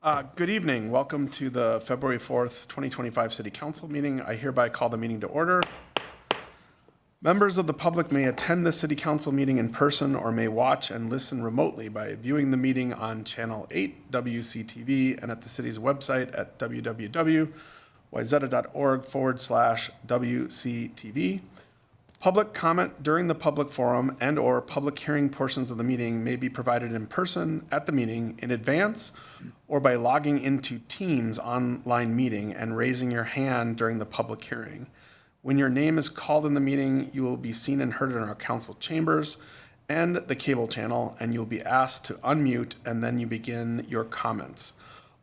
Good evening. Welcome to the February 4th, 2025 City Council meeting. I hereby call the meeting to order. Members of the public may attend the City Council meeting in person or may watch and listen remotely by viewing the meeting on Channel 8 WCTV and at the city's website at www.wayzata.org/WCTV. Public comment during the public forum and/or public hearing portions of the meeting may be provided in person at the meeting in advance or by logging into Teams online meeting and raising your hand during the public hearing. When your name is called in the meeting, you will be seen and heard in our council chambers and the cable channel, and you'll be asked to unmute, and then you begin your comments.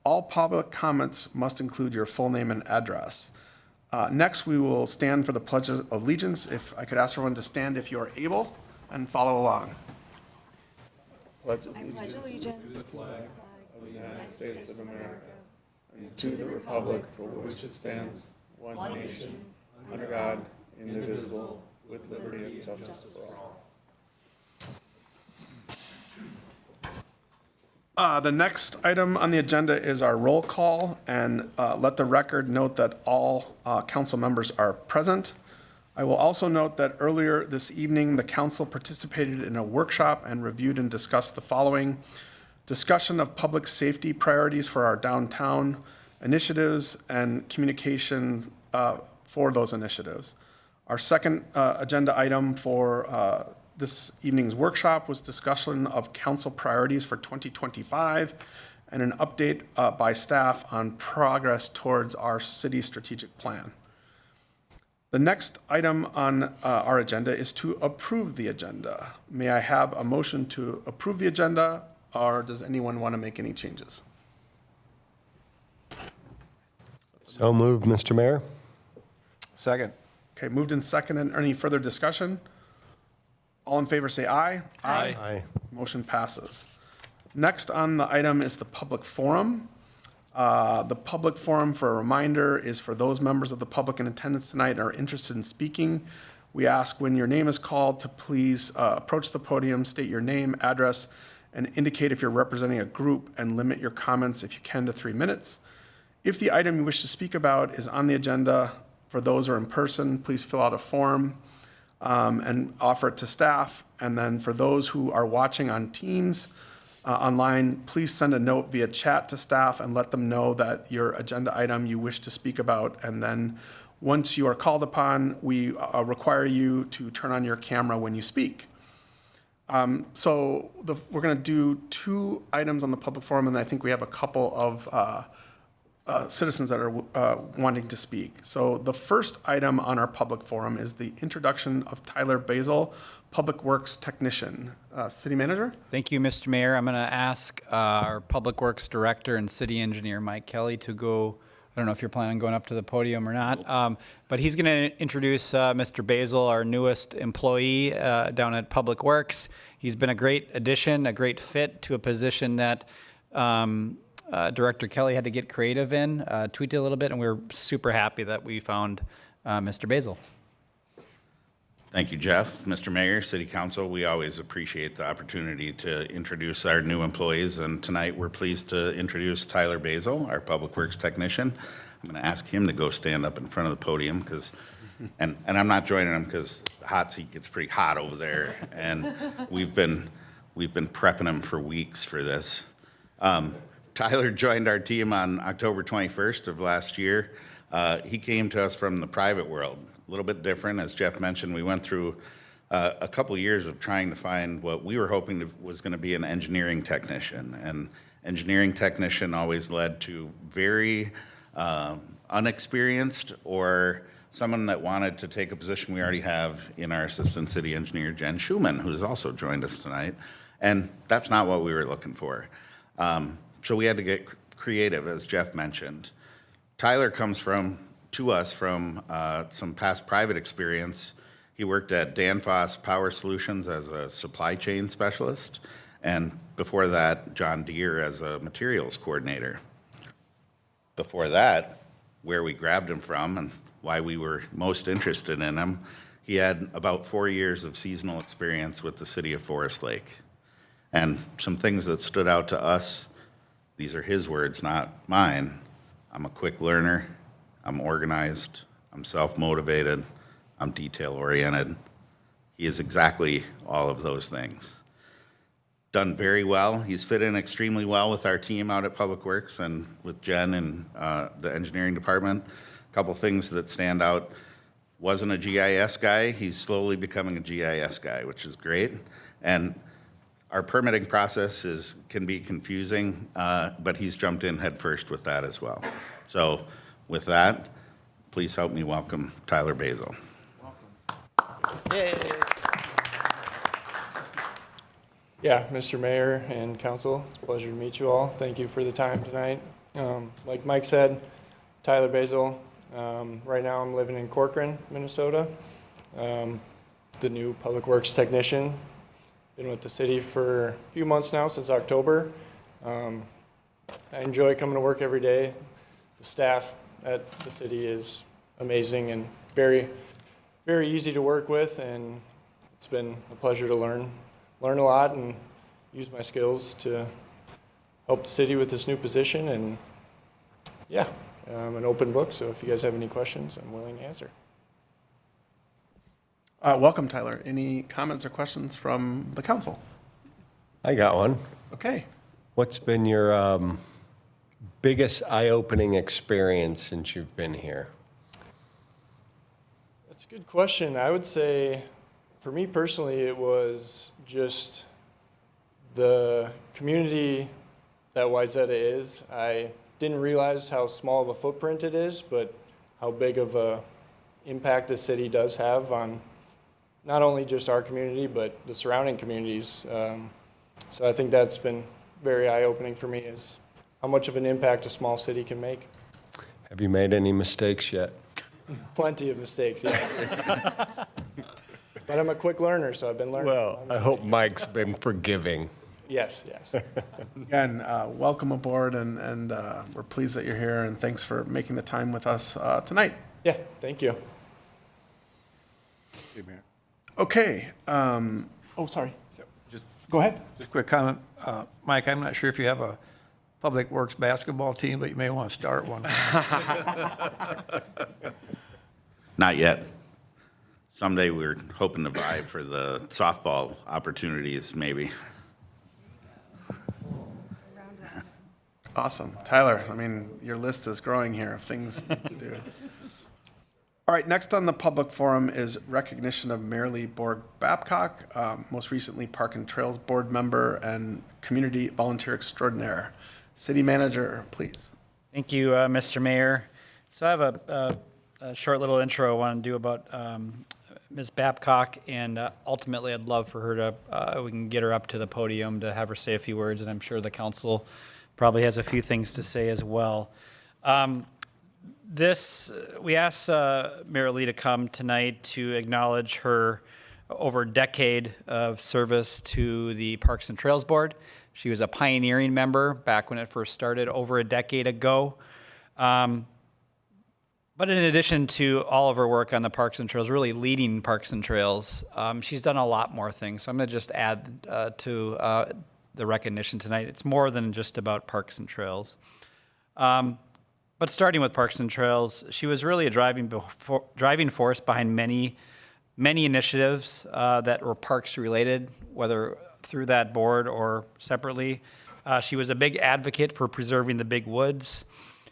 All public comments must include your full name and address. Next, we will stand for the Pledge of Allegiance. If I could ask everyone to stand if you are able and follow along. I pledge allegiance to the flag of the United States of America and to the republic for which it stands, one nation, under God, indivisible, with liberty and justice for all. The next item on the agenda is our roll call, and let the record note that all council members are present. I will also note that earlier this evening, the council participated in a workshop and reviewed and discussed the following: discussion of public safety priorities for our downtown initiatives and communications for those initiatives. Our second agenda item for this evening's workshop was discussion of council priorities for 2025 and an update by staff on progress towards our city strategic plan. The next item on our agenda is to approve the agenda. May I have a motion to approve the agenda, or does anyone want to make any changes? So moved, Mr. Mayor. Second. Okay, moved and seconded. Any further discussion? All in favor say aye. Aye. Aye. Motion passes. Next on the item is the public forum. The public forum, for a reminder, is for those members of the public in attendance tonight and are interested in speaking. We ask when your name is called to please approach the podium, state your name, address, and indicate if you're representing a group, and limit your comments, if you can, to 3 minutes. If the item you wish to speak about is on the agenda, for those who are in person, please fill out a form and offer it to staff. And then for those who are watching on Teams online, please send a note via chat to staff and let them know that your agenda item you wish to speak about. And then once you are called upon, we require you to turn on your camera when you speak. We're going to do 2 items on the public forum, and I think we have a couple of citizens that are wanting to speak. So the first item on our public forum is the introduction of Tyler Basil, Public Works Technician. City Manager? Thank you, Mr. Mayor. I'm going to ask our Public Works Director and City Engineer, Mike Kelly, to go. I don't know if you're planning on going up to the podium or not, but he's going to introduce Mr. Basil, our newest employee down at Public Works. He's been a great addition, a great fit to a position that Director Kelly had to get creative in, tweaked it a little bit, and we're super happy that we found Mr. Basil. Thank you, Jeff. Mr. Mayor, City Council, we always appreciate the opportunity to introduce our new employees, and tonight we're pleased to introduce Tyler Basil, our Public Works Technician. I'm going to ask him to go stand up in front of the podium, and I'm not joining him because the hot seat gets pretty hot over there, and we've been prepping him for weeks for this. Tyler joined our team on October 21st of last year. He came to us from the private world, a little bit different. As Jeff mentioned, we went through a couple of years of trying to find what we were hoping was going to be an engineering technician. And engineering technician always led to very unexperienced or someone that wanted to take a position we already have in our Assistant City Engineer, Jen Schumann, who has also joined us tonight. And that's not what we were looking for. So we had to get creative, as Jeff mentioned. Tyler comes to us from some past private experience. He worked at Danfoss Power Solutions as a supply chain specialist, and before that, John Deere as a materials coordinator. Before that, where we grabbed him from and why we were most interested in him, he had about 4 years of seasonal experience with the city of Forest Lake. And some things that stood out to us These are his words, not mine. I'm a quick learner. I'm organized. I'm self-motivated. I'm detail-oriented. He is exactly all of those things. Done very well. He's fit in extremely well with our team out at Public Works and with Jen and the engineering department. A couple things that stand out. Wasn't a GIS guy. He's slowly becoming a GIS guy, which is great. And our permitting process can be confusing, but he's jumped in headfirst with that as well. So with that, please help me welcome Tyler Basil. Yeah, Mr. Mayor and council, it's a pleasure to meet you all. Thank you for the time tonight. Like Mike said, Tyler Basil. Right now I'm living in Corcoran, Minnesota. The new public works technician. Been with the city for a few months now, since October. I enjoy coming to work every day. The staff at the city is amazing and very, very easy to work with, and it's been a pleasure to learn a lot and use my skills to help the city with this new position. And yeah, I'm an open book, so if you guys have any questions, I'm willing to answer. Welcome, Tyler. Any comments or questions from the council? I got one. Okay. What's been your biggest eye-opening experience since you've been here? That's a good question. I would say, for me personally, it was just the community that Wayzata is. I didn't realize how small of a footprint it is, but how big of a impact the city does have on not only just our community, but the surrounding communities. So I think that's been very eye-opening for me, is how much of an impact a small city can make. Have you made any mistakes yet? Plenty of mistakes, yeah. But I'm a quick learner, so I've been learning. Well, I hope Mike's been forgiving. Yes. Again, welcome aboard, and we're pleased that you're here, and thanks for making the time with us tonight. Yeah, thank you. Okay. Sorry. Just Go ahead. Just a quick comment. Mike, I'm not sure if you have a Public Works basketball team, but you may want to start one. Not yet. Someday we're hoping to vie for the softball opportunities, maybe. Awesome. Tyler, I mean, your list is growing here of things to do. All right, next on the public forum is recognition of Marilee Borg Babcock, most recently Park and Trails Board member and community volunteer extraordinaire. City manager, please. Thank you, Mr. Mayor. So I have a short little intro I want to do about Ms. Babcock, and ultimately I'd love for her to, we can get her up to the podium to have her say a few words, and I'm sure the council probably has a few things to say as well. We asked Marilee to come tonight to acknowledge her over a decade of service to the Parks and Trails Board. She was a pioneering member back when it first started over a decade ago. But in addition to all of her work on the Parks and Trails, really leading Parks and Trails, she's done a lot more things. So I'm going to just add to the recognition tonight. It's more than just about Parks and Trails. But starting with Parks and Trails, she was really a driving force behind many initiatives that were parks related, whether through that board or separately. She was a big advocate for preserving the big woods.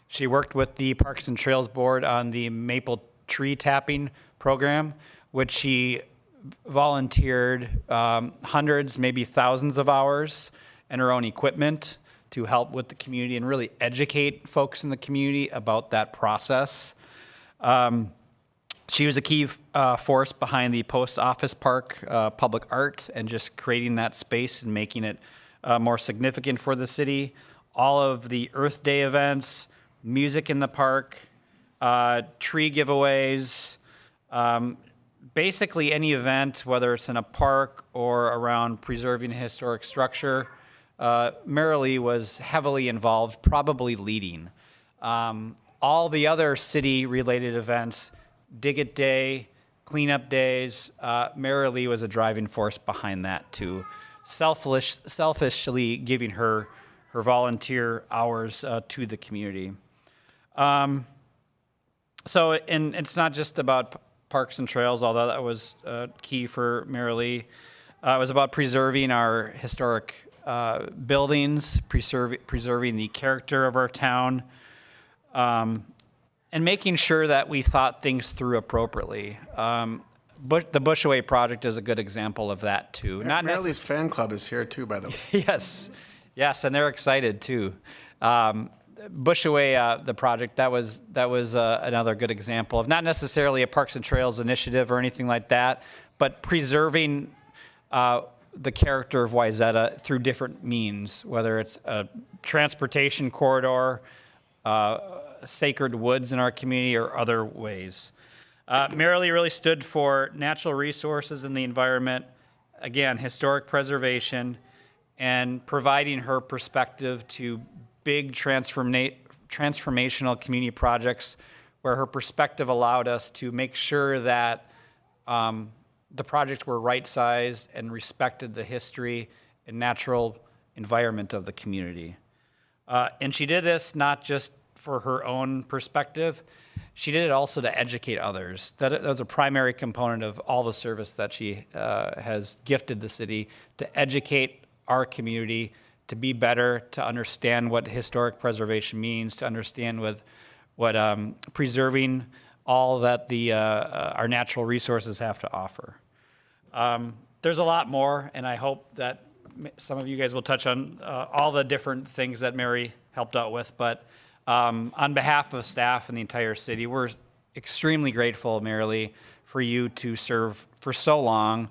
She worked with the Parks and Trails Board on the maple tree tapping program, which she volunteered hundreds, maybe thousands of hours and her own equipment to help with the community and really educate folks in the community about that process. She was a key force behind the Post Office Park public art and just creating that space and making it more significant for the city. All of the Earth Day events, music in the park, tree giveaways, basically any event, whether it's in a park or around preserving a historic structure, Marilee was heavily involved, probably leading. All the other city-related events, Dig It Day, cleanup days, Marilee was a driving force behind that too, selfishly giving her her volunteer hours to the community. So, and it's not just about parks and trails, although that was key for Mary Lee. It was about preserving our historic buildings, preserving the character of our town, and making sure that we thought things through appropriately. The Bushaway project is a good example of that too. Not Mary Lee's necessarily. fan club is here too, by the way. Yes, and they're excited too. Bushaway, the project, that was another good example of not necessarily a Parks and Trails initiative or anything like that, but preserving the character of Wayzata through different means, whether it's a transportation corridor, sacred woods in our community, or other ways. Mary Lee really stood for natural resources and the environment, again, historic preservation, and providing her perspective to big transformational community projects where her perspective allowed us to make sure that the projects were right-sized and respected the history and natural environment of the community. And she did this not just for her own perspective, she did it also to educate others. That was a primary component of all the service that she has gifted the city, to educate our community, to be better, to understand what historic preservation means, to understand what preserving all that our natural resources have to offer. There's a lot more, and I hope that some of you guys will touch on all the different things that Mary helped out with. But on behalf of staff and the entire city, we're extremely grateful, Mary Lee, for you to serve for so long.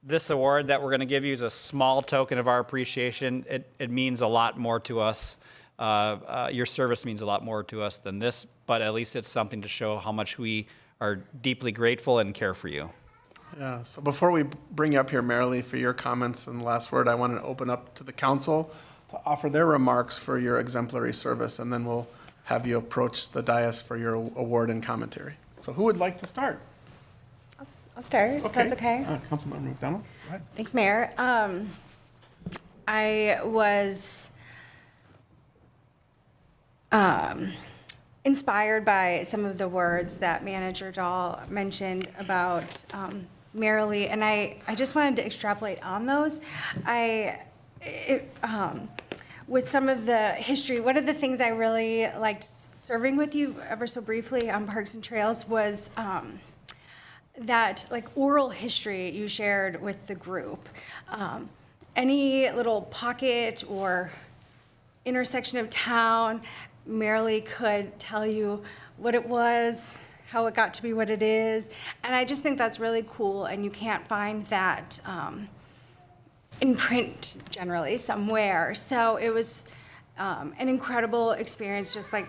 This award that we're going to give you is a small token of our appreciation. It means a lot more to us. Your service means a lot more to us than this, but at least it's something to show how much we are deeply grateful and care for you. Yeah, so before we bring you up here, Mary Lee, for your comments and last word, I want to open up to the council to offer their remarks for your exemplary service, and then we'll have you approach the dais for your award and commentary. So who would like to start? I'll start, if that's okay. Councilmember McDonald, go ahead. Thanks, Mayor. I was inspired by some of the words that Manager Dahl mentioned about Mary Lee, and I just wanted to extrapolate on those. With some of the history, one of the things I really liked serving with you ever so briefly on Parks and Trails was that like oral history you shared with the group. Any little pocket or intersection of town, Mary Lee could tell you what it was, how it got to be what it is. And I just think that's really cool, and you can't find that in print generally somewhere. So it was an incredible experience, just like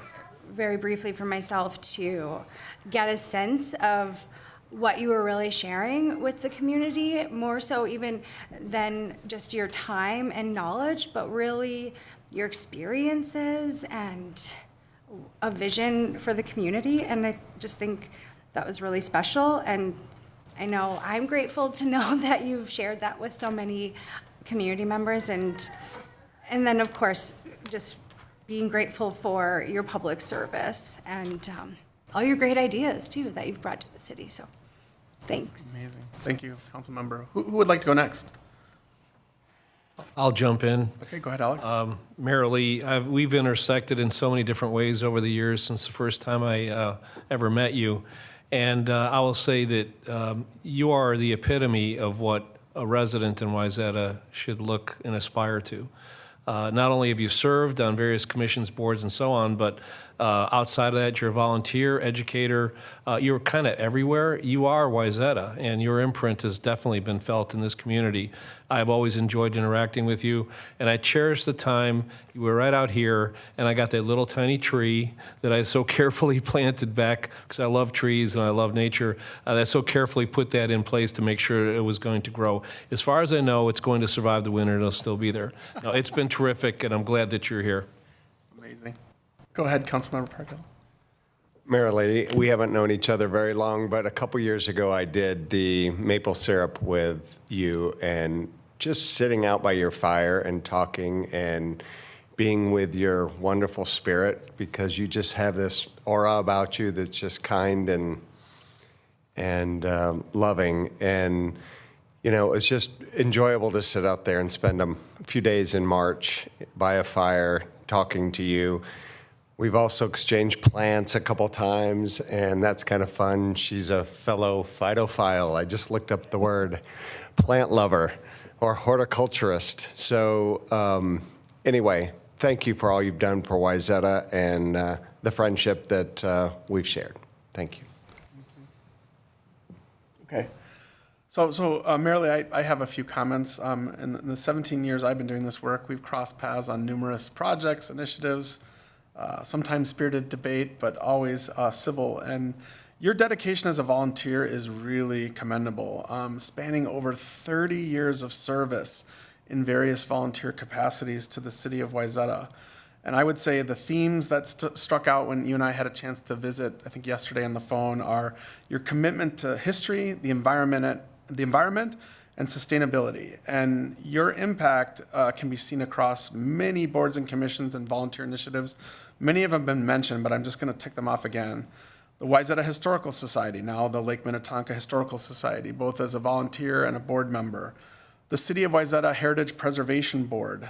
very briefly for myself, to get a sense of what you were really sharing with the community, more so even than just your time and knowledge, but really your experiences and a vision for the community. And I just think that was really special. And I know I'm grateful to know that you've shared that with so many community members. And then, of course, just being grateful for your public service and all your great ideas, too, that you've brought to the city. So thanks. Amazing. Thank you, council member. Who would like to go next? I'll jump in. Okay, go ahead, Alex. Mary Lee, we've intersected in so many different ways over the years since the first time I ever met you. And I will say that you are the epitome of what a resident in Wayzata should look and aspire to. Not only have you served on various commissions, boards, and so on, but outside of that, you're a volunteer, educator. You're kind of everywhere. You are Wayzata, and your imprint has definitely been felt in this community. I've always enjoyed interacting with you, and I cherish the time you were right out here, and I got that little tiny tree that I so carefully planted back, because I love trees and I love nature. I so carefully put that in place to make sure it was going to grow. As far as I know, it's going to survive the winter, and it'll still be there. No, it's been terrific, and I'm glad that you're here. Amazing. Go ahead, Councilmember Parkhill. Mary Lee, we haven't known each other very long, but a couple years ago I did the maple syrup with you, and just sitting out by your fire and talking and being with your wonderful spirit, because you just have this aura about you that's just kind and loving. And, you know, it's just enjoyable to sit out there and spend a few days in March by a fire talking to you. We've also exchanged plants a couple times, and that's kind of fun. She's a fellow phytophile. I just looked up the word, plant lover or horticulturist. So anyway, thank you for all you've done for Wayzata and the friendship that we've shared. Thank you. Okay. So Marilee, I have a few comments. In the 17 years I've been doing this work, we've crossed paths on numerous projects, initiatives, sometimes spirited debate, but always civil. And your dedication as a volunteer is really commendable, spanning over 30 years of service in various volunteer capacities to the city of Wayzata. And I would say the themes that struck out when you and I had a chance to visit, I think yesterday on the phone, are your commitment to history, the environment, and sustainability. And your impact can be seen across many boards and commissions and volunteer initiatives. Many of them have been mentioned, but I'm just going to tick them off again. The Wayzata Historical Society, now the Lake Minnetonka Historical Society, both as a volunteer and a board member. The City of Wayzata Heritage Preservation Board.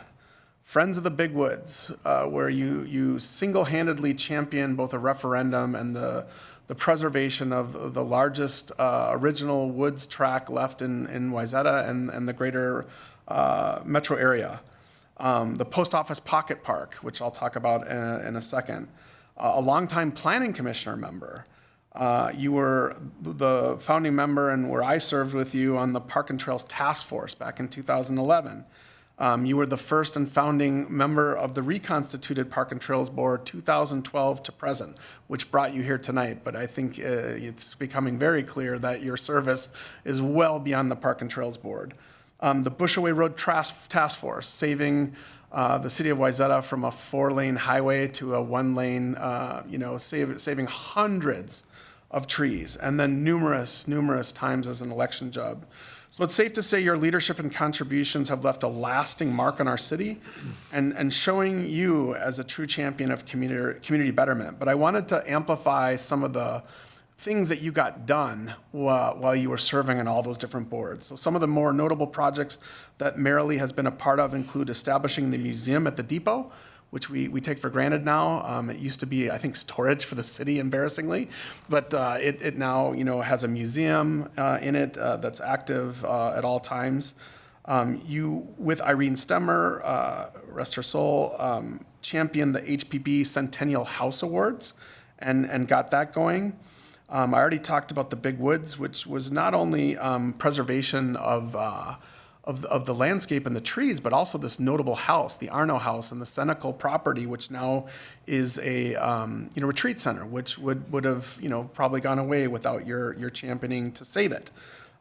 Friends of the Big Woods, where you single-handedly champion both a referendum and the preservation of the largest original woods track left in Wayzata and the greater metro area. The Post Office Pocket Park, which I'll talk about in a second. A longtime planning commissioner member. You were the founding member and where I served with you on the Park and Trails Task Force back in 2011. You were the first and founding member of the reconstituted Park and Trails Board 2012 to present, which brought you here tonight. But I think it's becoming very clear that your service is well beyond the Park and Trails Board. The Bushaway Road Task Force, saving the city of Wayzata from a 4-lane highway to a 1-lane, saving hundreds of trees, and then numerous times as an election job. So it's safe to say your leadership and contributions have left a lasting mark on our city and showing you as a true champion of community betterment. But I wanted to amplify some of the things that you got done while you were serving on all those different boards. So some of the more notable projects that Marilee has been a part of include establishing the museum at the depot, which we take for granted now. It used to be, I think, storage for the city, embarrassingly, but it now, has a museum in it that's active at all times. You, with Irene Stemmer, rest her soul, championed the HPB Centennial House Awards and got that going. I already talked about the Big Woods, which was not only preservation of the landscape and the trees, but also this notable house, the Arno House and the Senecal property, which now is a retreat center, which would have probably gone away without your championing to save it.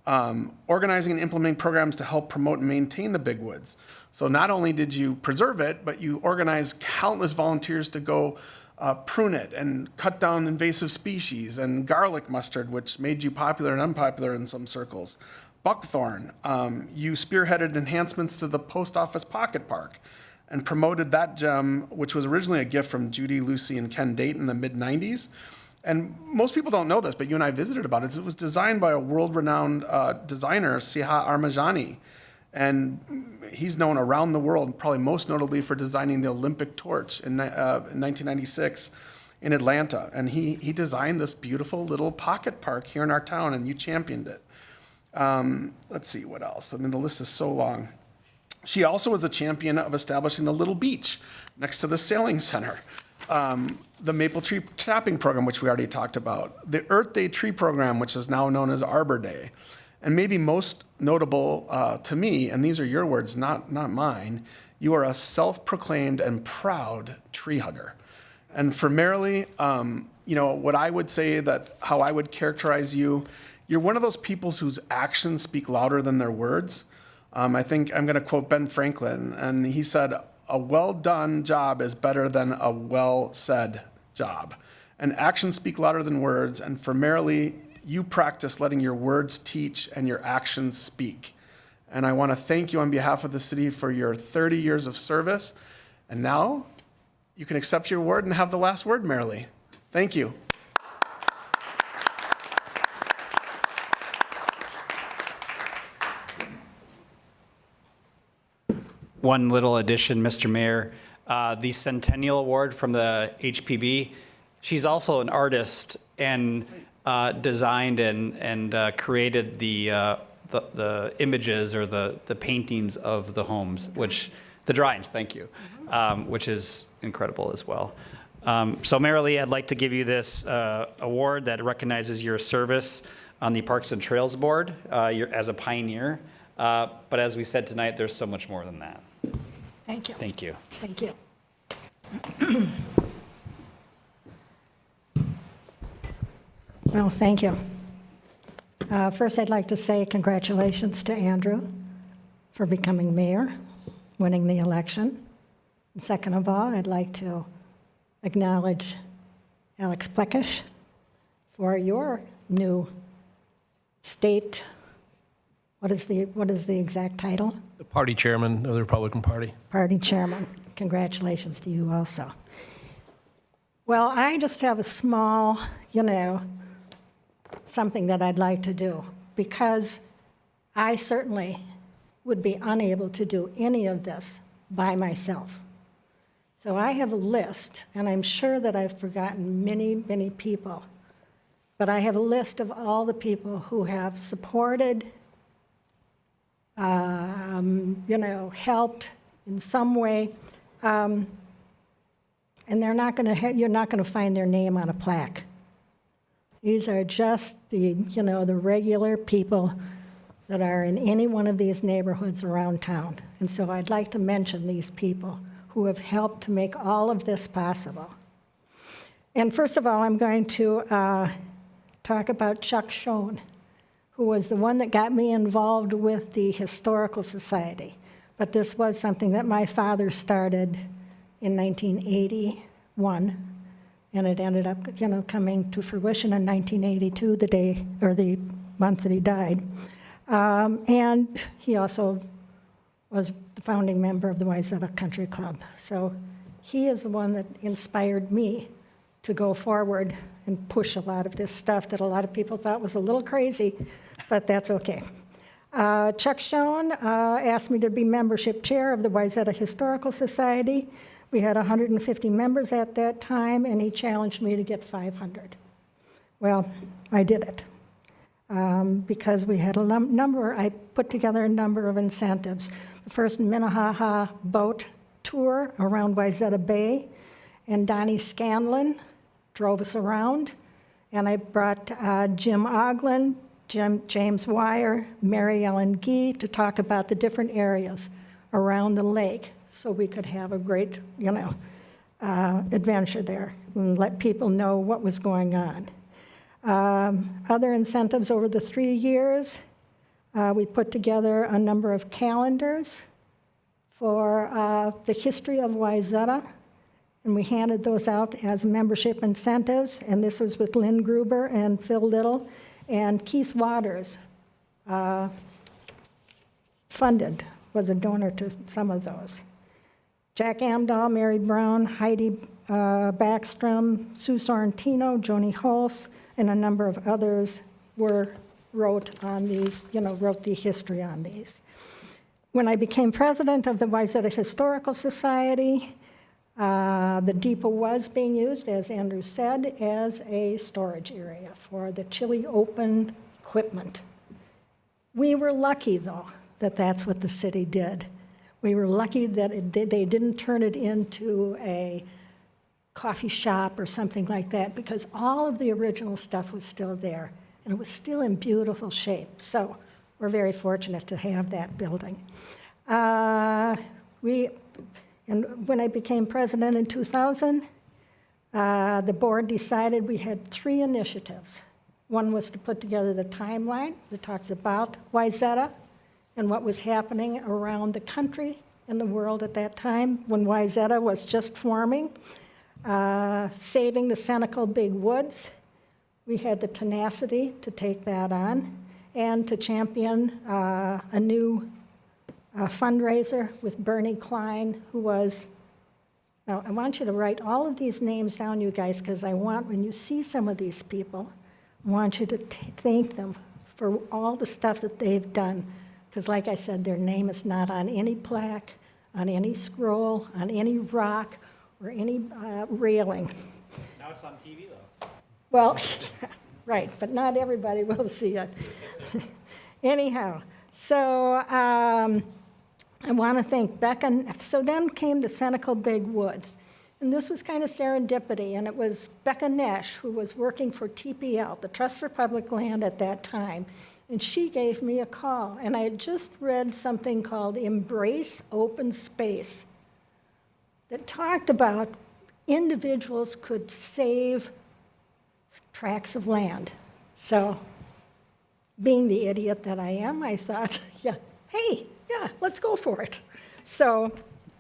Organizing and implementing programs to help promote and maintain the Big Woods. So not only did you preserve it, but you organized countless volunteers to go prune it and cut down invasive species, and garlic mustard, which made you popular and unpopular in some circles. Buckthorn, you spearheaded enhancements to the Post Office Pocket Park and promoted that gem, which was originally a gift from Judy, Lucy, and Ken Dayton in the mid-90s. And most people don't know this, but you and I visited about it. It was designed by a world-renowned designer, Siha Armajani. And he's known around the world, probably most notably for designing the Olympic torch in 1996 in Atlanta. And he designed this beautiful little pocket park here in our town, and you championed it. Let's see what else. I mean, the list is so long. She also was a champion of establishing the Little Beach next to the sailing center. The Maple Tree Tapping Program, which we already talked about. The Earth Day Tree Program, which is now known as Arbor Day. And maybe most notable to me, and these are your words, not mine, you are a self-proclaimed and proud tree hugger. And for Marilee, what I would say that how I would characterize you, you're one of those people whose actions speak louder than their words. I think I'm going to quote Ben Franklin, and he said, "A well-done job is better than a well-said job." And actions speak louder than words, and for Marilee, you practice letting your words teach and your actions speak. And I want to thank you on behalf of the city for your 30 years of service. And now you can accept your award and have the last word, Marilee. Thank you. One little addition, Mr. Mayor, the Centennial Award from the HPB, she's also an artist and designed and created the images or the paintings of the homes, the drawings, thank you, which is incredible as well. So Marilee, I'd like to give you this award that recognizes your service on the Parks and Trails Board as a pioneer. But as we said tonight, there's so much more than that. Thank you. Thank you. Thank you. Well, thank you. First, I'd like to say congratulations to Andrew for becoming mayor, winning the election. And second of all, I'd like to acknowledge Alex Plekish for your new state, what is the exact title? The party chairman of the Republican Party. Party chairman. Congratulations to you also. Well, I just have a small, something that I'd like to do, because I certainly would be unable to do any of this by myself. So I have a list, and I'm sure that I've forgotten many, many people, but I have a list of all the people who have supported, helped in some way, and you're not going to find their name on a plaque. These are just the regular people that are in any one of these neighborhoods around town. And so I'd like to mention these people who have helped to make all of this possible. And first of all, I'm going to talk about Chuck Schoen, who was the one that got me involved with the Historical Society. But this was something that my father started in 1981, and it ended up, coming to fruition in 1982, the month that he died. And he also was the founding member of the Wayzata Country Club. So he is the one that inspired me to go forward and push a lot of this stuff that a lot of people thought was a little crazy, but that's okay. Chuck Schoen asked me to be membership chair of the Wayzata Historical Society. We had 150 members at that time, and he challenged me to get 500. Well, I did it. Because we had I put together a number of incentives. The first Minnehaha boat tour around Wayzata Bay, and Donnie Scanlon drove us around, and I brought Jim Oglin, James Wire, Mary Ellen Gee to talk about the different areas around the lake so we could have a great, adventure there and let people know what was going on. Other incentives over the 3 years, we put together a number of calendars for the history of Wayzata, and we handed those out as membership incentives, and this was with Lynn Gruber and Phil Little, and Keith Waters was a donor to some of those. Jack Amdahl, Mary Brown, Heidi Backstrom, Sue Sorrentino, Joni Hulse, and a number of others wrote on these, wrote the history on these. When I became president of the Wayzata Historical Society, the depot was being used, as Andrew said, as a storage area for the Chile Open equipment. We were lucky, though, that that's what the city did. We were lucky that they didn't turn it into a coffee shop or something like that, because all of the original stuff was still there, and it was still in beautiful shape. So we're very fortunate to have that building. And when I became president in 2000, the board decided we had 3 initiatives. One was to put together the timeline that talks about Wayzata and what was happening around the country and the world at that time when Wayzata was just forming. Saving the Senecal Big Woods. We had the tenacity to take that on and to champion a new fundraiser with Bernie Klein, who was, now I want you to write all of these names down, you guys, because I want, when you see some of these people, I want you to thank them for all the stuff that they've done. Because like I said, their name is not on any plaque, on any scroll, on any rock, or any railing. Now it's on TV, though. Well, right, but not everybody will see it. Anyhow, so I want to thank Becca. So then came the Senecal Big Woods. And this was kind of serendipity, and it was Becca Nesh, who was working for TPL, the Trust for Public Land at that time, and she gave me a call. And I had just read something called Embrace Open Space that talked about individuals could save tracts of land. So, being the idiot that I am, I thought, yeah, let's go for it. So,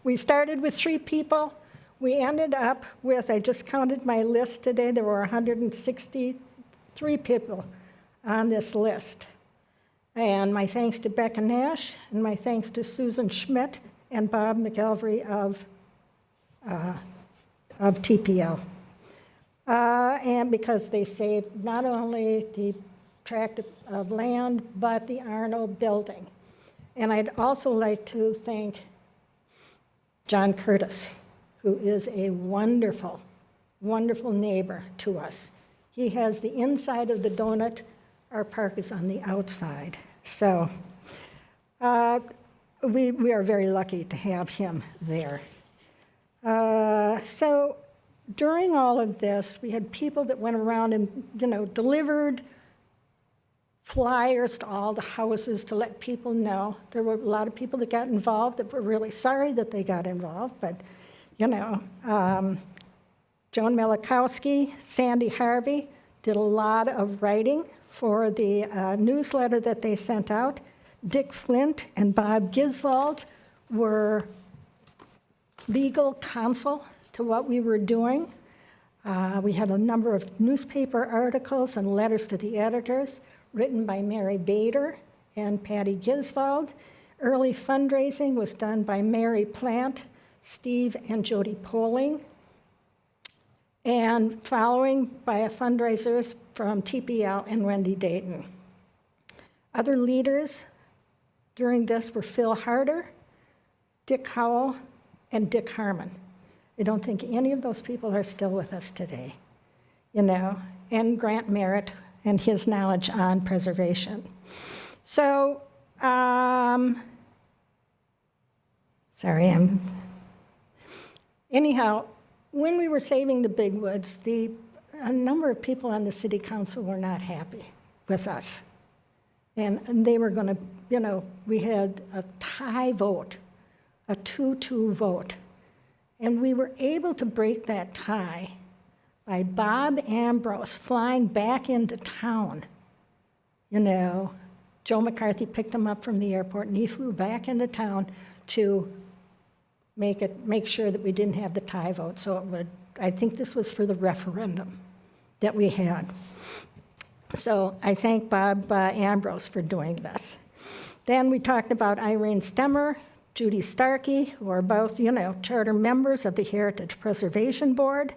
we started with 3 people. We ended up with, I just counted my list today, there were 163 people on this list. And my thanks to Becca Nash, and my thanks to Susan Schmidt and Bob McElvery of TPL. And because they saved not only the tract of land, but the Arnold building. And I'd also like to thank John Curtis, who is a wonderful, wonderful neighbor to us. He has the inside of the donut. Our park is on the outside. So we are very lucky to have him there. So during all of this, we had people that went around and, delivered flyers to all the houses to let people know. There were a lot of people that got involved that were really sorry that they got involved, but, Joan Milikowski, Sandy Harvey did a lot of writing for the newsletter that they sent out. Dick Flint and Bob Giswald were legal counsel to what we were doing. We had a number of newspaper articles and letters to the editors written by Mary Bader and Patty Giswald. Early fundraising was done by Mary Plant, Steve and Jody Poling, and following by fundraisers from TPL and Wendy Dayton. Other leaders during this were Phil Harder, Dick Howell, and Dick Harmon. I don't think any of those people are still with us today, and Grant Merritt and his knowledge on preservation. So, anyhow, when we were saving the Big Woods, a number of people on the city council were not happy with us. And they were going to, we had a tie vote, a 2-2 vote. And we were able to break that tie by Bob Ambrose flying back into town. Joe McCarthy picked him up from the airport, and he flew back into town to make sure that we didn't have the tie vote. So I think this was for the referendum that we had. So I thank Bob Ambrose for doing this. Then we talked about Irene Stemmer, Judy Starkey, who are both, charter members of the Heritage Preservation Board,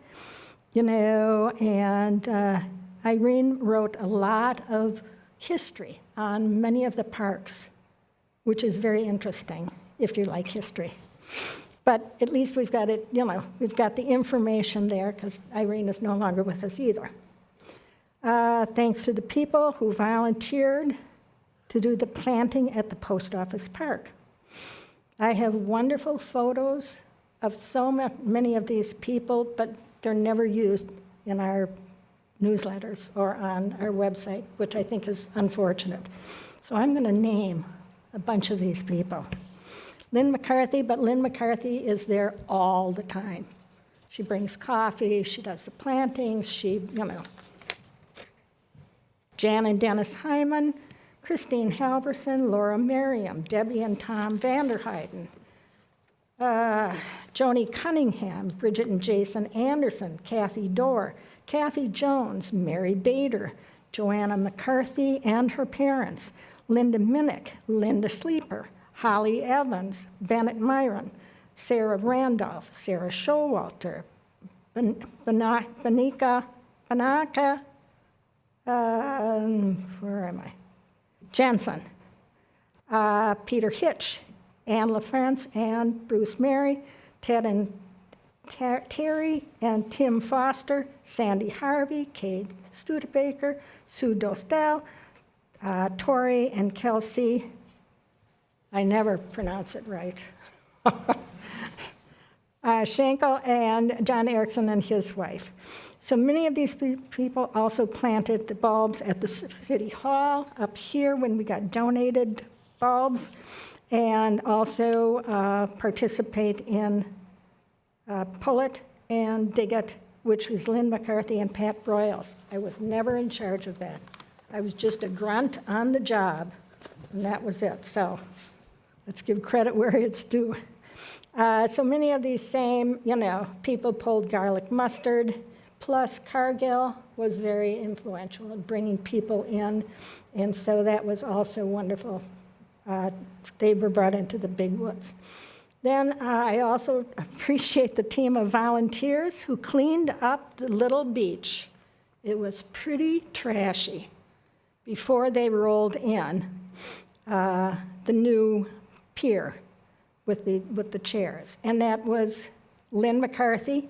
and Irene wrote a lot of history on many of the parks, which is very interesting if you like history. But at least we've got it, we've got the information there because Irene is no longer with us either. Thanks to the people who volunteered to do the planting at the post office park. I have wonderful photos of so many of these people, but they're never used in our newsletters or on our website, which I think is unfortunate. So I'm going to name a bunch of these people. Lynn McCarthy, but Lynn McCarthy is there all the time. She brings coffee, she does the plantings, Jan and Dennis Hyman, Christine Halverson, Laura Merriam, Debbie and Tom Vanderheiden, Joni Cunningham, Bridget and Jason Anderson, Kathy Dorr, Kathy Jones, Mary Bader, Joanna McCarthy and her parents, Linda Minnick, Linda Sleeper, Holly Evans, Bennett Myron, Sarah Randolph, Sarah Showalter, Banaka, where am I? Jensen, Peter Hitch, Ann LaFrance, and Bruce Mary, Ted and Terry and Tim Foster, Sandy Harvey, Kate Studebaker, Sue Dostal, Tori and Kelsey. I never pronounce it right. Schenkel and John Erickson and his wife. So many of these people also planted the bulbs at the city hall up here when we got donated bulbs, and also participate in Pull It and Dig It, which was Lynn McCarthy and Pat Broyles. I was never in charge of that. I was just a grunt on the job, and that was it. So let's give credit where it's due. So many of these same, people pulled garlic mustard, plus Cargill was very influential in bringing people in, and so that was also wonderful. They were brought into the big woods. Then I also appreciate the team of volunteers who cleaned up the little beach. It was pretty trashy before they rolled in the new pier with the chairs. And that was Lynn McCarthy,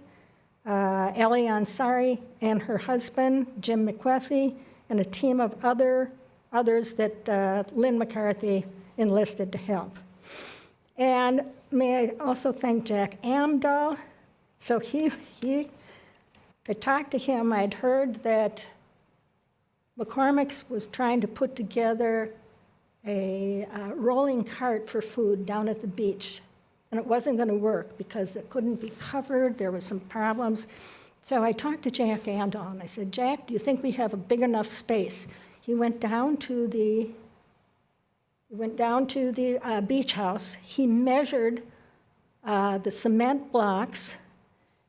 Ellie Ansari, and her husband, Jim McWethy, and a team of others that Lynn McCarthy enlisted to help. And may I also thank Jack Amdahl. So I talked to him. I'd heard that McCormick's was trying to put together a rolling cart for food down at the beach. And it wasn't going to work because it couldn't be covered. There was some problems. So I talked to Jack Amdahl, and I said, Jack, do you think we have a big enough space? He went down to the beach house. He measured the cement blocks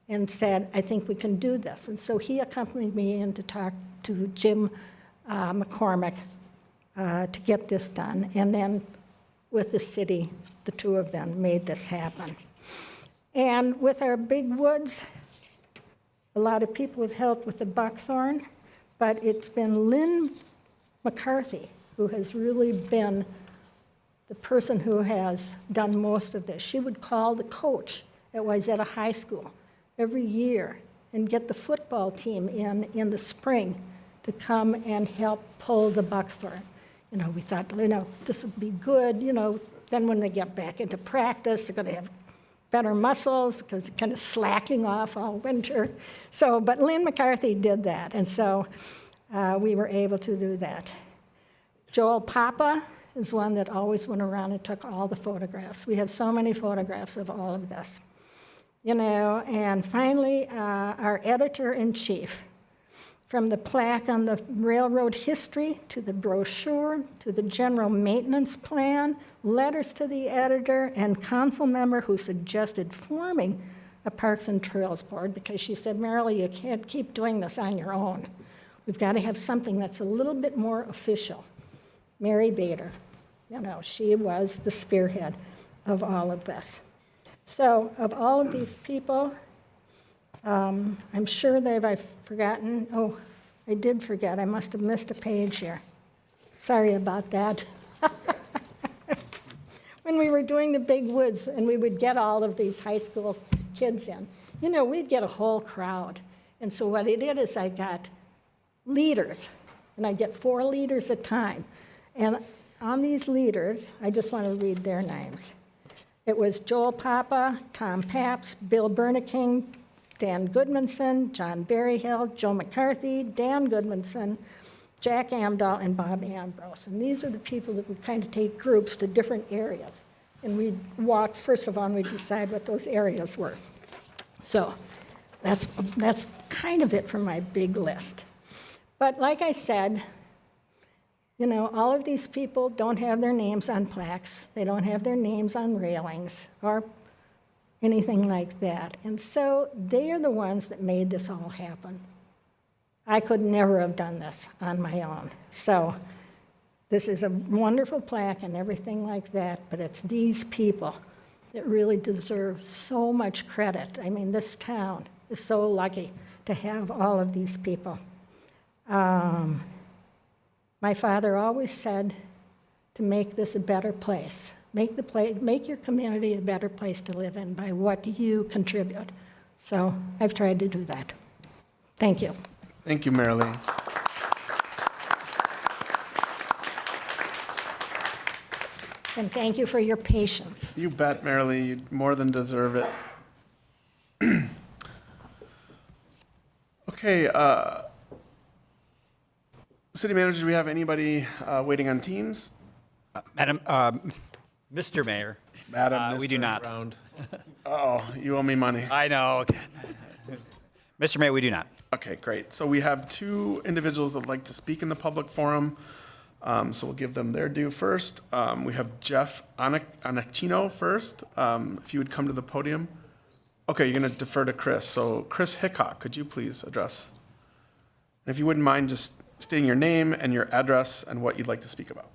and said, I think we can do this. And so he accompanied me in to talk to Jim McCormick to get this done. And then with the city, the two of them made this happen. And with our big woods, a lot of people have helped with the buckthorn, but it's been Lynn McCarthy who has really been the person who has done most of this. She would call the coach at Wayzata High School every year and get the football team in the spring to come and help pull the buckthorn. We thought, this would be good, then when they get back into practice, they're going to have better muscles because they're kind of slacking off all winter. But Lynn McCarthy did that, and so we were able to do that. Joel Papa is one that always went around and took all the photographs. We have so many photographs of all of this. And finally, our editor-in-chief, from the plaque on the railroad history to the brochure to the general maintenance plan, letters to the editor and council member who suggested forming a Parks and Trails Board because she said, Marilee, you can't keep doing this on your own. We've got to have something that's a little bit more official. Mary Bader, she was the spearhead of all of this. So of all of these people, I'm sure that I've forgotten. Oh, I did forget. I must have missed a page here. Sorry about that. When we were doing the big woods and we would get all of these high school kids in, we'd get a whole crowd. And so what I did is I got leaders, and I get 4 leaders at a time. And on these leaders, I just want to read their names. It was Joel Papa, Tom Paps, Bill Berneking, Dan Goodmanson, John Berryhill, Joe McCarthy, Dan Goodmanson, Jack Amdahl, and Bob Ambrose. And these are the people that would kind of take groups to different areas. And we'd walk, first of all, and we'd decide what those areas were. So that's kind of it for my big list. But like I said, all of these people don't have their names on plaques. They don't have their names on railings or anything like that. And so they are the ones that made this all happen. I could never have done this on my own. So This is a wonderful plaque and everything like that, but it's these people that really deserve so much credit. I mean, this town is so lucky to have all of these people. My father always said to make this a better place. Make your community a better place to live in by what you contribute. So I've tried to do that. Thank you. Thank you, Marilee. And thank you for your patience. You bet, Marilee. You more than deserve it. Okay, City Manager, do we have anybody waiting on Teams? Madam, Mr. Mayor, Madam, we do Mr. not. Uh-oh, you owe me money. I know. Mr. Mayor, we do not. Okay, great. So we have two individuals that would like to speak in the public forum. So we'll give them their due first. We have Jeff Anacino first. If you would come to the podium. Okay, you're going to defer to Chris. So Chris Hickok, could you please address? And if you wouldn't mind just stating your name and your address and what you'd like to speak about.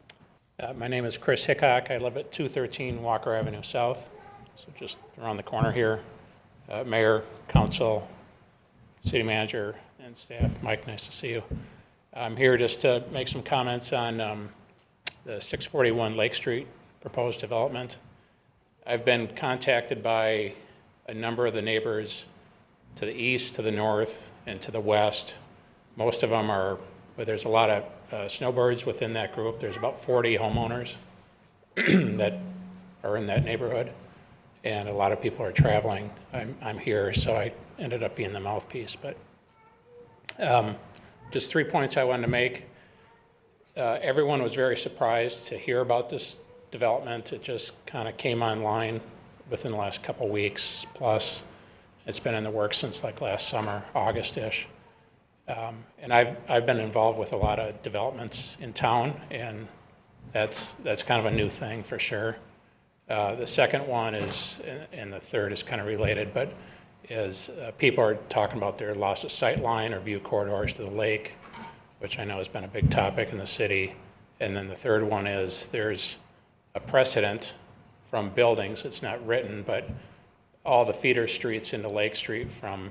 My name is Chris Hickok. I live at 213 Walker Avenue South, so just around the corner here. Mayor, council, city manager, and staff. Mike, nice to see you. I'm here just to make some comments on the 641 Lake Street proposed development. I've been contacted by a number of the neighbors to the east, to the north, and to the west. Most of them are, but there's a lot of snowbirds within that group. There's about 40 homeowners that are in that neighborhood, and a lot of people are traveling. I'm here, so I ended up being the mouthpiece. But just 3 points I wanted to make. Everyone was very surprised to hear about this development. It just kind of came online within the last couple weeks, plus it's been in the works since like last summer, August-ish. And I've been involved with a lot of developments in town, and that's kind of a new thing for sure. The second one is, and the third is kind of related, but is people are talking about their loss of sight line or view corridors to the lake, which I know has been a big topic in the city. And then the third one is there's a precedent from buildings, it's not written, but all the feeder streets into Lake Street from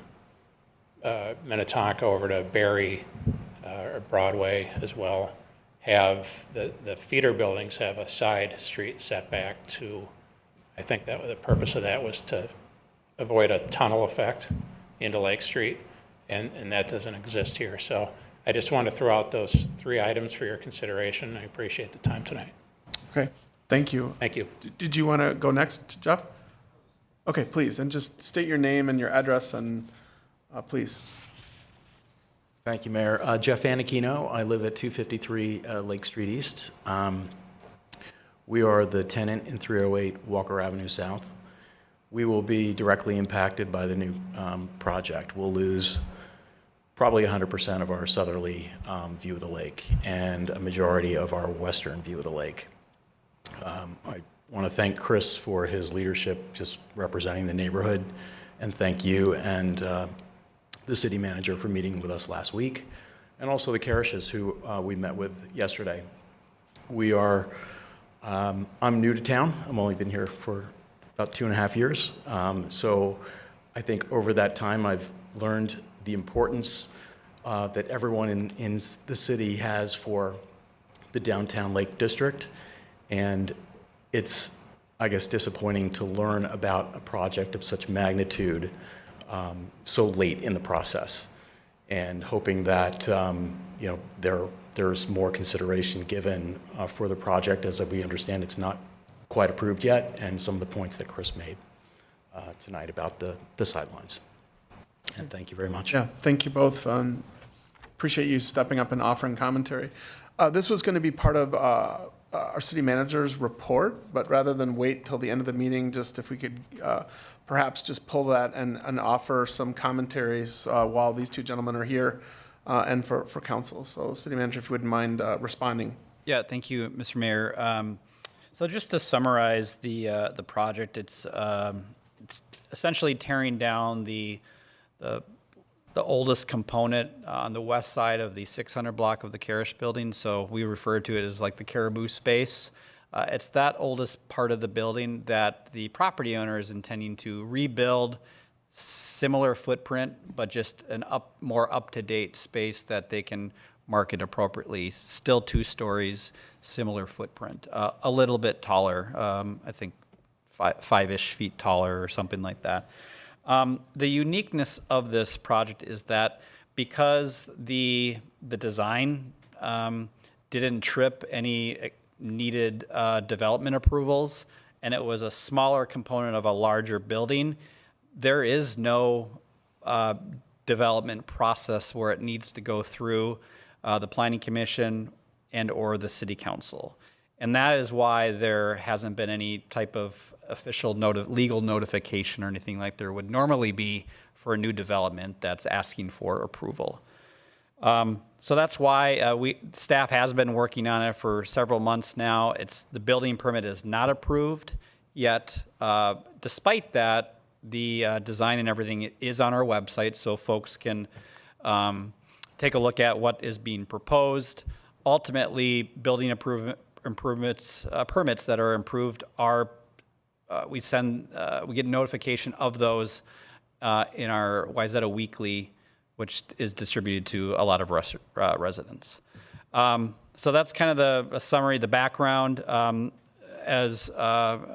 Minnetonka over to Berry or Broadway as well have, the feeder buildings have a side street setback to, I think that the purpose of that was to avoid a tunnel effect into Lake Street, and that doesn't exist here. So I just wanted to throw out those 3 items for your consideration. I appreciate the time tonight. Okay, thank you. Thank you. Did you want to go next, Jeff? Okay, please, and just state your name and your address, and please. Thank you, Mayor. Jeff Anacino. I live at 253 Lake Street East. We are the tenant in 308 Walker Avenue South. We will be directly impacted by the new project. We'll lose probably 100% of our southerly view of the lake and a majority of our western view of the lake. I want to thank Chris for his leadership, just representing the neighborhood, and thank you and the city manager for meeting with us last week, and also the Karishes who we met with yesterday. We are, I'm new to town. I've only been here for about 2.5 years. So I think over that time, I've learned the importance that everyone in the city has for the downtown Lake District. And it's, I guess, disappointing to learn about a project of such magnitude so late in the process, and hoping that you know there's more consideration given for the project. As we understand, it's not quite approved yet, and some of the points that Chris made tonight about the sidelines. And thank you very much. Yeah, thank you both. Appreciate you stepping up and offering commentary. This was going to be part of our city manager's report, but rather than wait till the end of the meeting, just if we could perhaps just pull that and offer some commentaries while these two gentlemen are here and for council. So city manager, if you wouldn't mind responding. Yeah, thank you, Mr. Mayor. So just to summarize the project, it's essentially tearing down the the oldest component on the west side of the 600 block of the Karish building. So we refer to it as like the Caribou space. It's that oldest part of the building that the property owner is intending to rebuild, similar footprint, but just an more up-to-date space that they can market appropriately. Still 2 stories, similar footprint, a little bit taller, I think 5-ish feet taller or something like that. The uniqueness of this project is that because the design didn't trip any needed development approvals, and it was a smaller component of a larger building, there is no development process where it needs to go through the Planning Commission and or the City Council. And that is why there hasn't been any type of official legal notification or anything like there would normally be for a new development that's asking for approval. So that's why staff has been working on it for several months now. The building permit is not approved yet. Despite that, the design and everything is on our website, so folks can take a look at what is being proposed. Ultimately, building permits that are improved are we get notification of those in our Wayzata Weekly, which is distributed to a lot of residents. So that's kind of a summary, the background. As I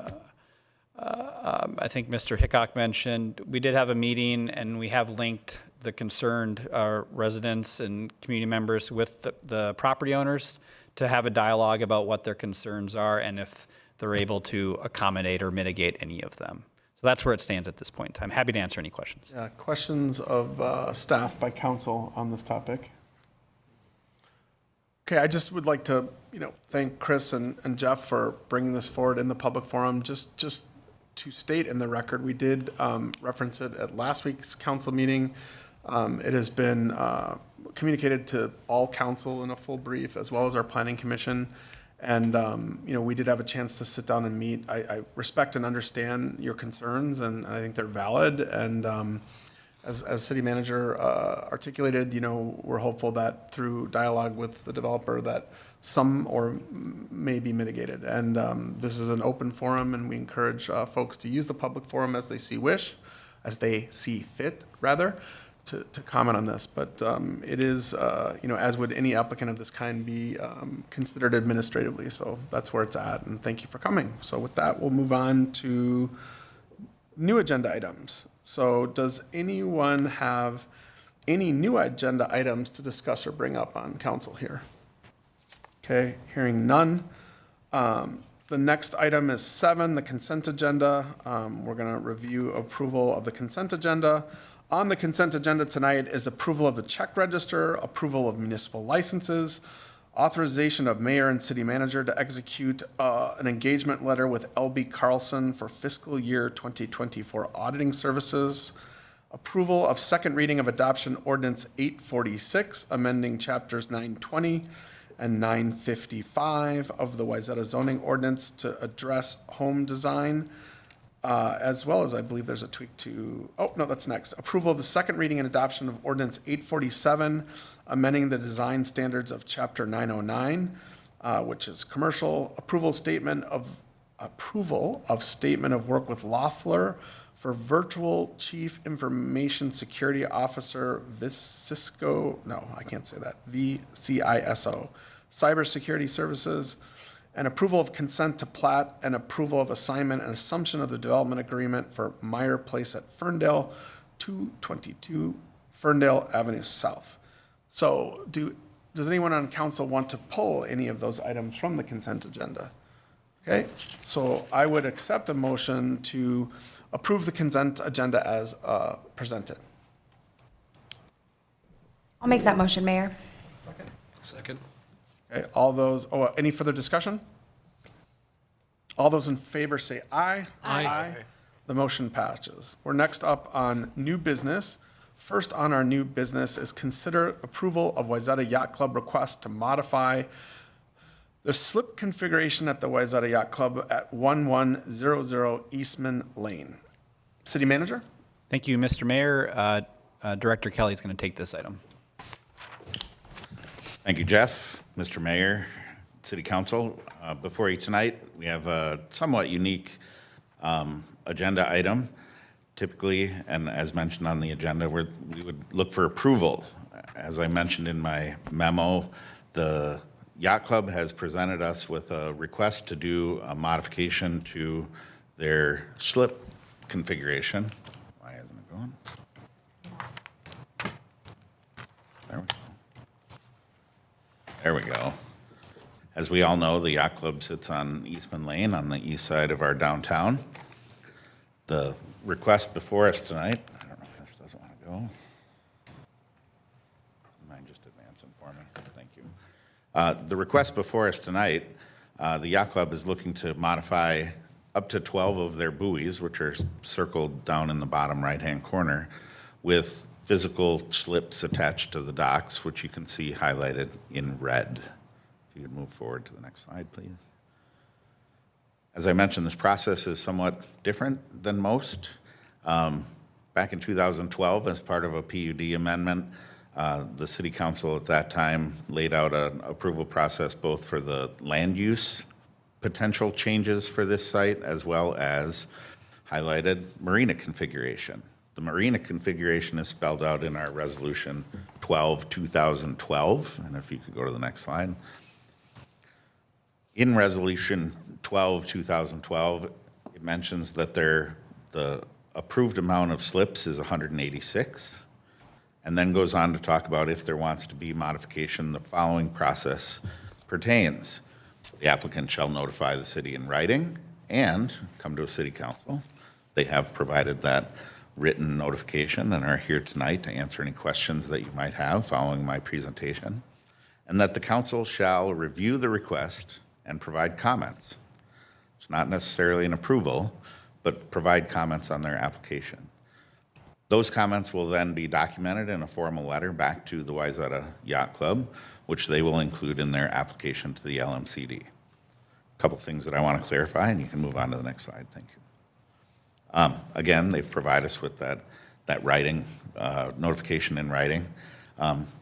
think Mr. Hickok mentioned, we did have a meeting, and we have linked the concerned residents and community members with the property owners to have a dialogue about what their concerns are and if they're able to accommodate or mitigate any of them. So that's where it stands at this point in time. Happy to answer any questions. Yeah, questions of staff by council on this topic? Okay, I just would like to, thank Chris and Jeff for bringing this forward in the public forum. Just to state in the record, we did reference it at last week's council meeting. It has been communicated to all council in a full brief, as well as our planning commission. And, we did have a chance to sit down and meet. I respect and understand your concerns, and I think they're valid. And as city manager articulated, we're hopeful that through dialogue with the developer that some or may be mitigated. And this is an open forum, and we encourage folks to use the public forum as they see fit, rather, to comment on this. But it is, as would any applicant of this kind, be considered administratively. So that's where it's at, and thank you for coming. So with that, we'll move on to new agenda items. So does anyone have any new agenda items to discuss or bring up on council here? Okay, hearing none. The next item is 7, the consent agenda. We're going to review approval of the consent agenda. On the consent agenda tonight is approval of the check register, approval of municipal licenses, authorization of mayor and city manager to execute an engagement letter with LB Carlson for fiscal year 2024 auditing services, approval of second reading of adoption ordinance 846, amending chapters 920 and 955 of the Wayzata zoning ordinance to address home design, as well as I believe there's a tweak to, that's next. Approval of the second reading and adoption of ordinance 847, amending the design standards of chapter 909, which is commercial. Approval of statement of work with Loeffler for virtual chief information security officer VCISO, cybersecurity services, and approval of consent to plat and approval of assignment and assumption of the development agreement for Meyer Place at Ferndale, 222 Ferndale Avenue South. So does anyone on council want to pull any of those items from the consent agenda? Okay, so I would accept a motion to approve the consent agenda as presented. I'll make that motion, Mayor. Second. Okay, any further discussion? All those in favor say aye. Aye. The motion passes. We're next up on new business. First on our new business is consider approval of Wayzata Yacht Club request to modify the slip configuration at the Wayzata Yacht Club at 1100 Eastman Lane. City Manager? Thank you, Mr. Mayor. Director Kelly is going to take this item. Thank you, Jeff, Mr. Mayor, City Council. Before you tonight, we have a somewhat unique agenda item. Typically, and as mentioned on the agenda, we would look for approval. As I mentioned in my memo, the Yacht Club has presented us with a request to do a modification to their slip configuration. Why isn't it going? There we go. There we go. As we all know, the Yacht Club sits on Eastman Lane on the east side of our downtown. The request before us tonight, I don't know if this doesn't want to go. Mind just advancing for me? Thank you. The request before us tonight, the Yacht Club is looking to modify up to 12 of their buoys, which are circled down in the bottom right-hand corner, with physical slips attached to the docks, which you can see highlighted in red. If you could move forward to the next slide, please. As I mentioned, this process is somewhat different than most. Back in 2012, as part of a PUD amendment, the City Council at that time laid out an approval process both for the land use potential changes for this site as well as highlighted marina configuration. The marina configuration is spelled out in our resolution 12/2012, and if you could go to the next slide. In resolution 12/2012, it mentions that the approved amount of slips is 186, and then goes on to talk about if there wants to be modification, the following process pertains. The applicant shall notify the city in writing and come to a city council. They have provided that written notification and are here tonight to answer any questions that you might have following my presentation. And that the council shall review the request and provide comments. It's not necessarily an approval, but provide comments on their application. Those comments will then be documented in a formal letter back to the Wayzata Yacht Club, which they will include in their application to the LMCD. A couple things that I want to clarify, and you can move on to the next slide. Thank you. Again, they've provided us with that writing, notification in writing.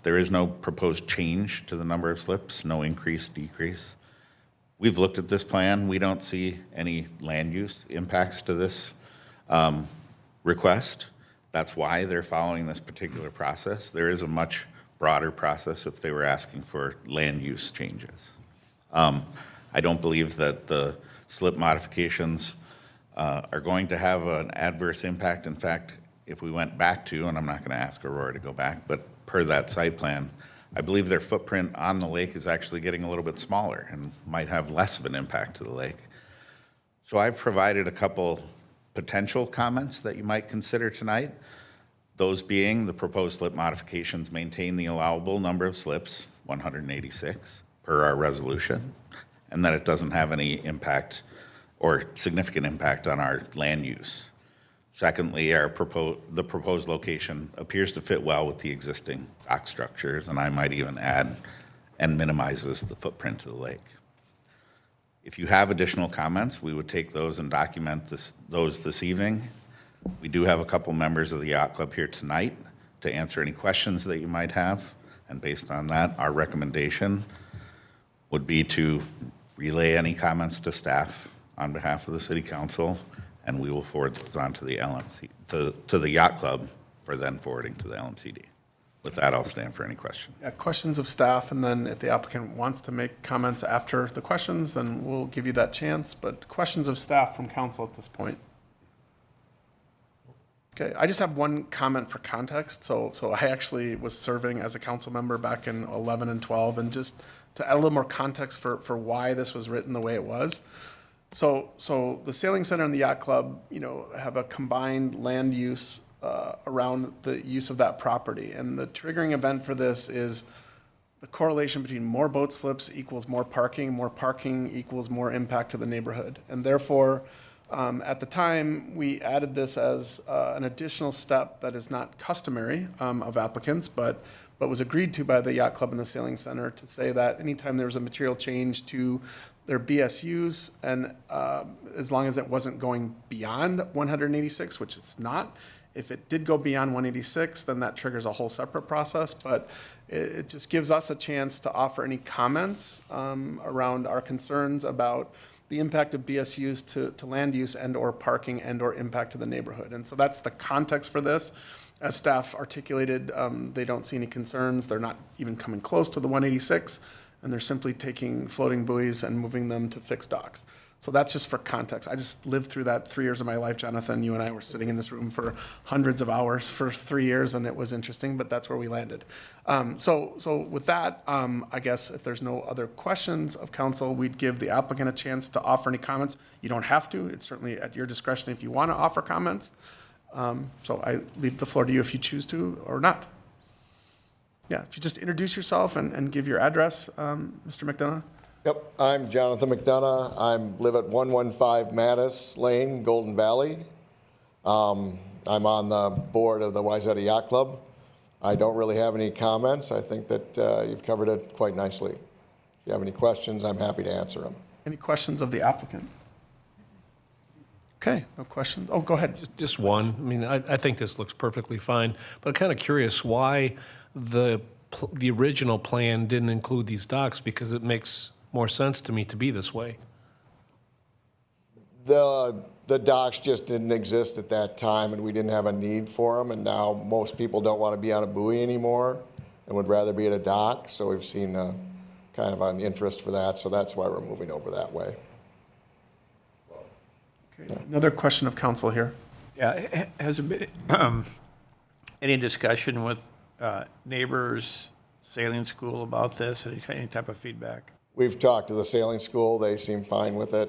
There is no proposed change to the number of slips, no increase, decrease. We've looked at this plan. We don't see any land use impacts to this request. That's why they're following this particular process. There is a much broader process if they were asking for land use changes. I don't believe that the slip modifications are going to have an adverse impact. In fact, if we went back to, and I'm not going to ask Aurora to go back, but per that site plan, I believe their footprint on the lake is actually getting a little bit smaller and might have less of an impact to the lake. So I've provided a couple potential comments that you might consider tonight. Those being the proposed slip modifications maintain the allowable number of slips, 186, per our resolution, and that it doesn't have any impact or significant impact on our land use. Secondly, the proposed location appears to fit well with the existing dock structures, and I might even add, and minimizes the footprint of the lake. If you have additional comments, we would take those and document those this evening. We do have a couple members of the Yacht Club here tonight to answer any questions that you might have, and based on that, our recommendation would be to relay any comments to staff on behalf of the City Council, and we will forward those on to the LMC, to the Yacht Club for then forwarding to the LMCD. With that, I'll stand for any questions. Yeah, questions of staff, and then if the applicant wants to make comments after the questions, then we'll give you that chance, but questions of staff from council at this point. Okay, I just have one comment for context. So I actually was serving as a council member back in 11 and 12, and just to add a little more context for why this was written the way it was. So the Sailing Center and the Yacht Club, have a combined land use around the use of that property. And the triggering event for this is the correlation between more boat slips equals more parking equals more impact to the neighborhood. And therefore, at the time, we added this as an additional step that is not customary of applicants, but was agreed to by the Yacht Club and the Sailing Center to say that anytime there was a material change to their BSUs, and as long as it wasn't going beyond 186, which it's not, If it did go beyond 186, then that triggers a whole separate process, but it just gives us a chance to offer any comments around our concerns about the impact of BSUs to land use and/or parking and/or impact to the neighborhood. And so that's the context for this. As staff articulated, they don't see any concerns. They're not even coming close to the 186, and they're simply taking floating buoys and moving them to fixed docks. So that's just for context. I just lived through that 3 years of my life, Jonathan. You and I were sitting in this room for hundreds of hours for 3 years, and it was interesting, but that's where we landed. So with that, I guess if there's no other questions of council, we'd give the applicant a chance to offer any comments. You don't have to. It's certainly at your discretion if you want to offer comments. So I leave the floor to you if you choose to or not. Yeah, if you just introduce yourself and give your address, Mr. McDonough. Yep, I'm Jonathan McDonough. I live at 115 Mattis Lane, Golden Valley. I'm on the board of the Wayzata Yacht Club. I don't really have any comments. I think that you've covered it quite nicely. If you have any questions, I'm happy to answer them. Any questions of the applicant? Okay, no questions. Oh, go ahead. Just one. I mean, I think this looks perfectly fine, but I'm kind of curious why the original plan didn't include these docks, because it makes more sense to me to be this way. The docks just didn't exist at that time, and we didn't have a need for them, and now most people don't want to be on a buoy anymore and would rather be at a dock, so we've seen kind of an interest for that, so that's why we're moving over that way. Okay, another question of council here. Yeah, has there been any discussion with neighbors, sailing school about this, any type of feedback? We've talked to the sailing school. They seem fine with it.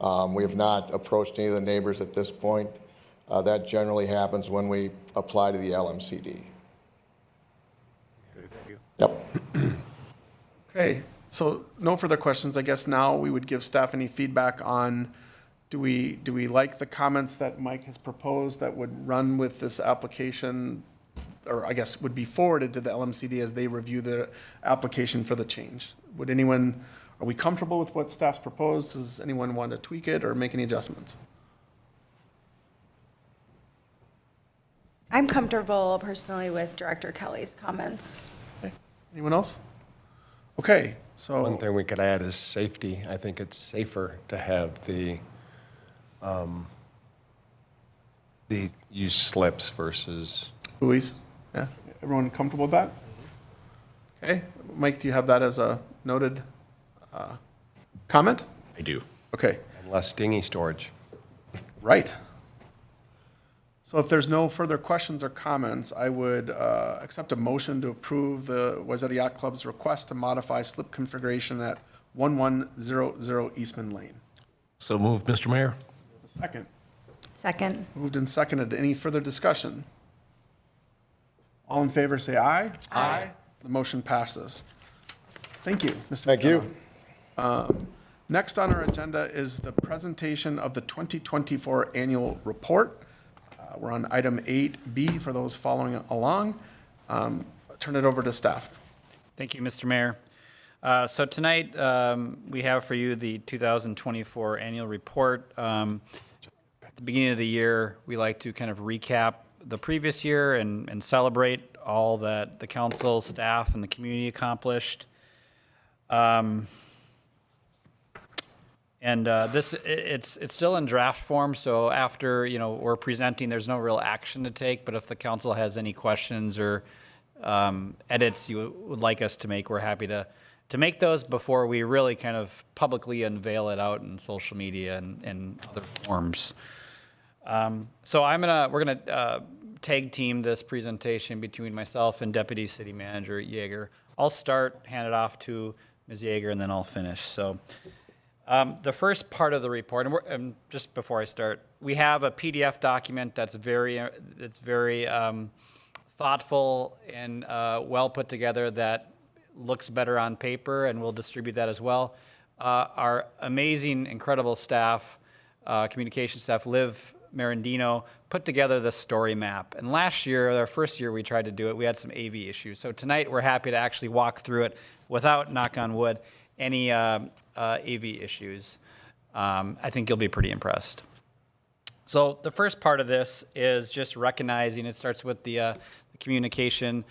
We have not approached any of the neighbors at this point. That generally happens when we apply to the LMCD. Okay, thank you. Yep. Okay, so no further questions. I guess now we would give staff any feedback on, do we like the comments that Mike has proposed that would run with this application, or I guess would be forwarded to the LMCD as they review the application for the change? Would anyone, are we comfortable with what staff's proposed? Does anyone want to tweak it or make any adjustments? I'm comfortable personally with Director Kelly's comments. Okay, anyone else? Okay, so. One thing we could add is safety. I think it's safer to have the use slips versus. Buoys, yeah, everyone comfortable with that? Okay, Mike, do you have that as a noted comment? I do. Okay, And less dinghy storage. right. So if there's no further questions or comments, I would accept a motion to approve the Wayzata Yacht Club's request to modify slip configuration at 1100 Eastman Lane. So moved, Mr. Mayor. A second. Second. Moved and seconded. Any further discussion? All in favor, say aye. Aye. The motion passes. Thank you, Mr. Thank you. McDonough. Next on our agenda is the presentation of the 2024 annual report. We're on item 8B for those following along. Turn it over to staff. Thank you, Mr. Mayor. So tonight, we have for you the 2024 annual report. At the beginning of the year, we like to kind of recap the previous year and celebrate all that the council, staff, and the community accomplished. It's still in draft form, so after, we're presenting, there's no real action to take, but if the council has any questions or edits you would like us to make, we're happy to make those before we really kind of publicly unveil it out in social media and other forms. So we're gonna tag team this presentation between myself and Deputy City Manager Yeager. I'll start, hand it off to Ms. Yeager, and then I'll finish. So the first part of the report, and just before I start, we have a PDF document that's very thoughtful and well put together that looks better on paper, and we'll distribute that as well. Our amazing, incredible staff, communication staff, Liv Marandino, put together the story map. And last year, our first year we tried to do it, we had some AV issues. So tonight we're happy to actually walk through it without, knock on wood, any AV issues. I think you'll be pretty impressed. So the first part of this is just recognizing, it starts with the communication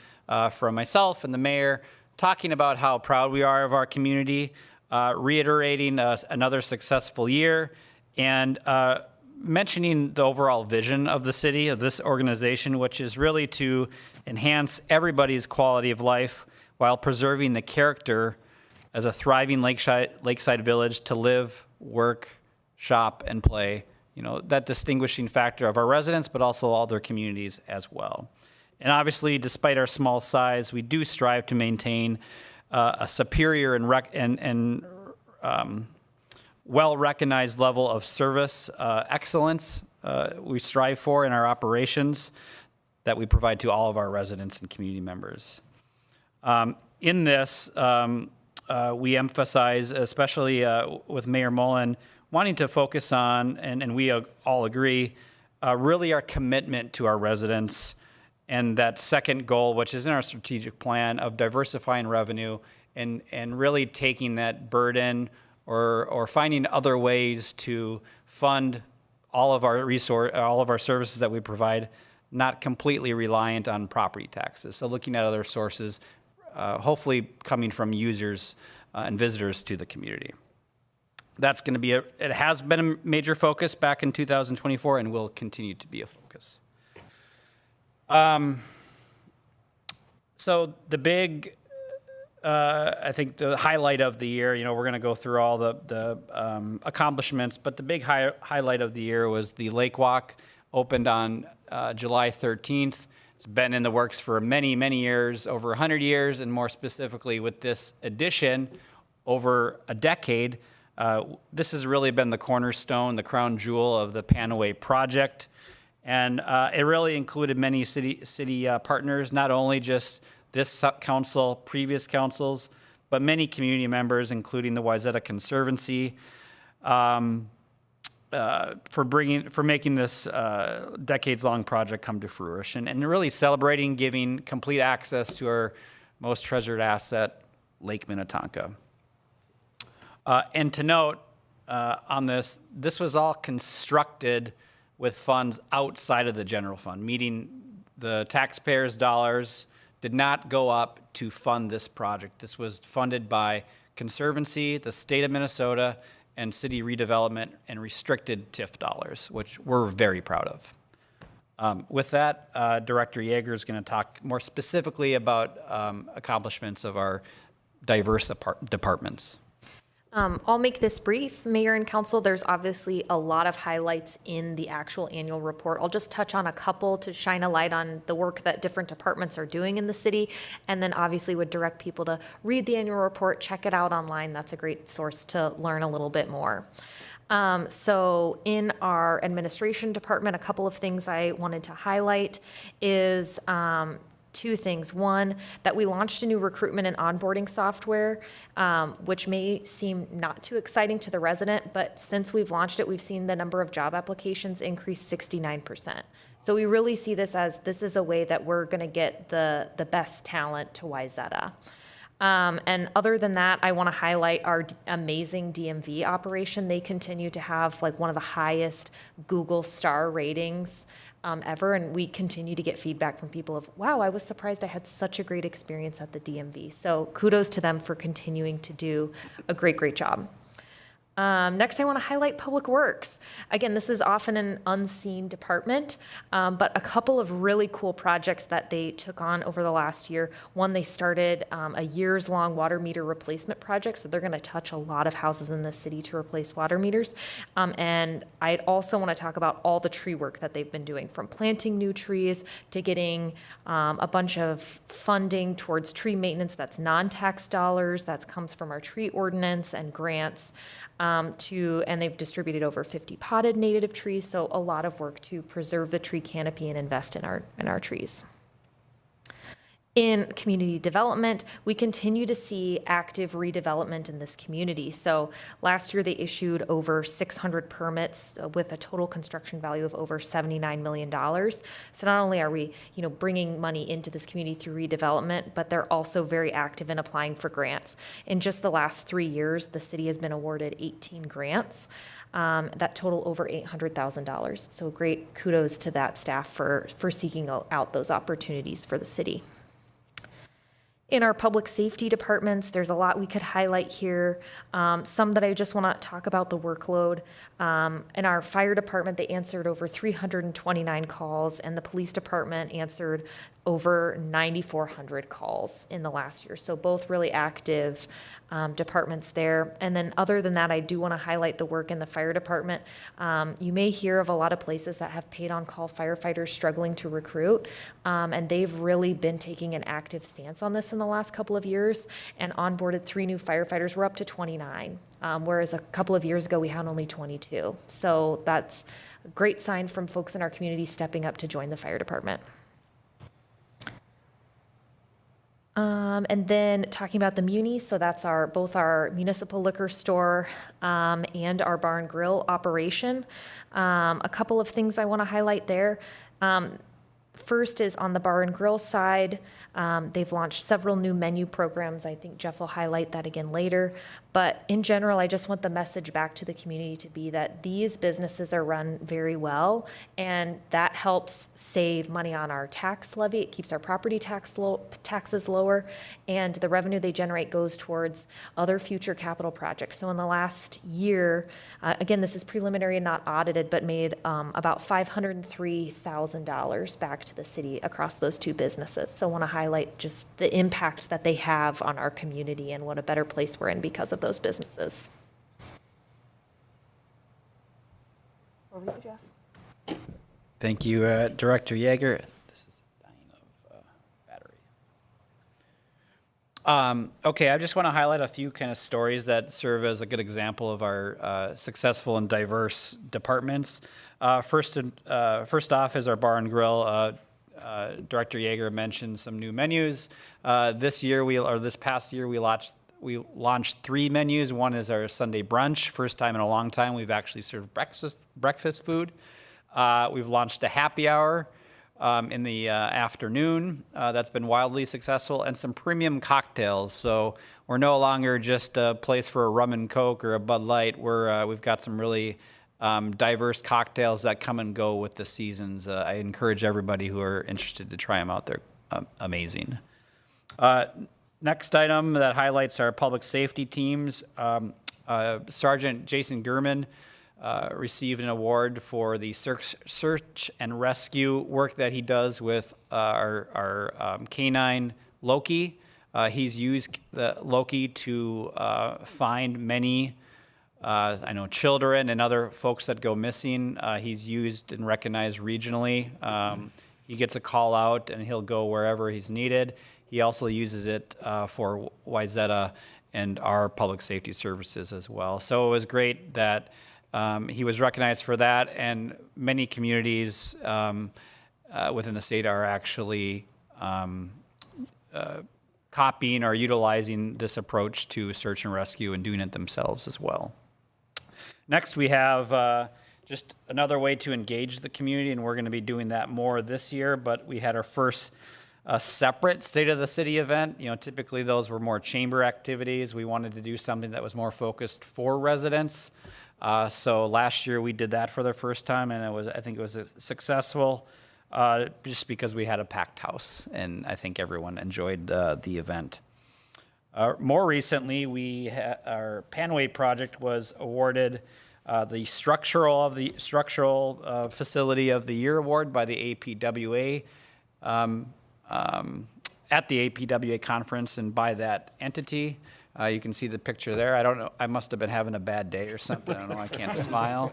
from myself and the mayor, talking about how proud we are of our community, reiterating another successful year, and mentioning the overall vision of the city, of this organization, which is really to enhance everybody's quality of life while preserving the character as a thriving lakeside village to live, work, shop, and play. You know, that distinguishing factor of our residents, but also all their communities as well. And obviously, despite our small size, we do strive to maintain a superior and well-recognized level of service excellence we strive for in our operations that we provide to all of our residents and community members. In this, we emphasize, especially with Mayor Mullen, wanting to focus on, and we all agree, really our commitment to our residents and that second goal, which is in our strategic plan of diversifying revenue and really taking that burden or finding other ways to fund all of our services that we provide, not completely reliant on property taxes. So looking at other sources, hopefully coming from users and visitors to the community. That's going to be it has been a major focus back in 2024 and will continue to be a focus. So the big, I think the highlight of the year, you know, we're going to go through all the accomplishments, but the big highlight of the year was the Lake Walk, opened on July 13th. It's been in the works for many, many years, over 100 years, and more specifically with this addition, over a decade. This has really been the cornerstone, the crown jewel of the Panaway project. And it really included many city partners, not only just this council, previous councils, but many community members, including the Wayzata Conservancy, for making this decades-long project come to fruition, and really celebrating giving complete access to our most treasured asset, Lake Minnetonka. And to note on this was all constructed with funds outside of the general fund, meaning the taxpayers' dollars did not go up to fund this project. This was funded by Conservancy, the state of Minnesota, and city redevelopment and restricted TIF dollars, which we're very proud of. With that, Director Yeager is going to talk more specifically about accomplishments of our diverse departments. I'll make this brief. Mayor and Council, there's obviously a lot of highlights in the actual annual report. I'll just touch on a couple to shine a light on the work that different departments are doing in the city, and then obviously would direct people to read the annual report, check it out online. That's a great source to learn a little bit more. So in our administration department, a couple of things I wanted to highlight is two things. One, that we launched a new recruitment and onboarding software, which may seem not too exciting to the resident, but since we've launched it, we've seen the number of job applications increase 69%. So we really see this is a way that we're going to get the best talent to Wayzata. And other than that, I want to highlight our amazing DMV operation. They continue to have like one of the highest Google star ratings ever, and we continue to get feedback from people of, wow, I was surprised I had such a great experience at the DMV. So kudos to them for continuing to do a great job. Next, I want to highlight Public Works. Again, this is often an unseen department, but a couple of really cool projects that they took on over the last year. One, they started a years-long water meter replacement project, so they're going to touch a lot of houses in the city to replace water meters. And I'd also want to talk about all the tree work that they've been doing, from planting new trees to getting a bunch of funding towards tree maintenance that's non-tax dollars, that comes from our tree ordinance and grants. And they've distributed over 50 potted native trees, so a lot of work to preserve the tree canopy and invest in our trees. In community development, we continue to see active redevelopment in this community. So last year they issued over 600 permits with a total construction value of over $79 million. So not only are we, bringing money into this community through redevelopment, but they're also very active in applying for grants. In just the last 3 years, the city has been awarded 18 grants. that total over $800,000. So great kudos to that staff for seeking out those opportunities for the city. In our public safety departments, there's a lot we could highlight here. Some that I just want to talk about the workload. In our fire department, they answered over 329 calls, and the police department answered over 9,400 calls in the last year. So both really active departments there. And then other than that, I do want to highlight the work in the fire department. You may hear of a lot of places that have paid on-call firefighters struggling to recruit, and they've really been taking an active stance on this in the last couple of years and onboarded 3 new firefighters. We're up to 29, whereas a couple of years ago we had only 22. So that's a great sign from folks in our community stepping up to join the fire department. And then talking about the muni, so that's both our municipal liquor store and our bar and grill operation. A couple of things I want to highlight there. First is on the bar and grill side. They've launched several new menu programs. I think Jeff will highlight that again later. But in general, I just want the message back to the community to be that these businesses are run very well, and that helps save money on our tax levy. It keeps our property taxes lower, and the revenue they generate goes towards other future capital projects. So in the last year, again, this is preliminary and not audited, but made about $503,000 back to the city across those 2 businesses. So I want to highlight just the impact that they have on our community and what a better place we're in because of those businesses. Over to you, Jeff. Thank you, Director Yeager. This is dying of battery. Okay, I just want to highlight a few kind of stories that serve as a good example of our successful and diverse departments. First off is our bar and grill. Director Yeager mentioned some new menus. This past year, we launched 3 menus. One is our Sunday brunch. First time in a long time we've actually served breakfast food. We've launched a happy hour in the afternoon. That's been wildly successful, and some premium cocktails. So we're no longer just a place for a rum and Coke or a Bud Light. We've got some really diverse cocktails that come and go with the seasons. I encourage everybody who are interested to try them out. They're amazing. Next item that highlights our public safety teams. Sergeant Jason Gurman received an award for the search and rescue work that he does with our canine Loki. He's used the Loki to find many children and other folks that go missing. He's used and recognized regionally. He gets a call out and he'll go wherever he's needed. He also uses it for Wayzata and our public safety services as well. So it was great that he was recognized for that, and many communities within the state are actually copying or utilizing this approach to search and rescue and doing it themselves as well. Next, we have just another way to engage the community, and we're going to be doing that more this year, but we had our first separate State of the City event. Typically those were more chamber activities. We wanted to do something that was more focused for residents. So last year we did that for the first time, and I think it was successful just because we had a packed house, and I think everyone enjoyed the event. More recently, our Panway project was awarded the Structural Facility of the Year award by the APWA at the APWA conference, and by that entity. You can see the picture there. I don't know, I must have been having a bad day or something. I don't know, I can't smile.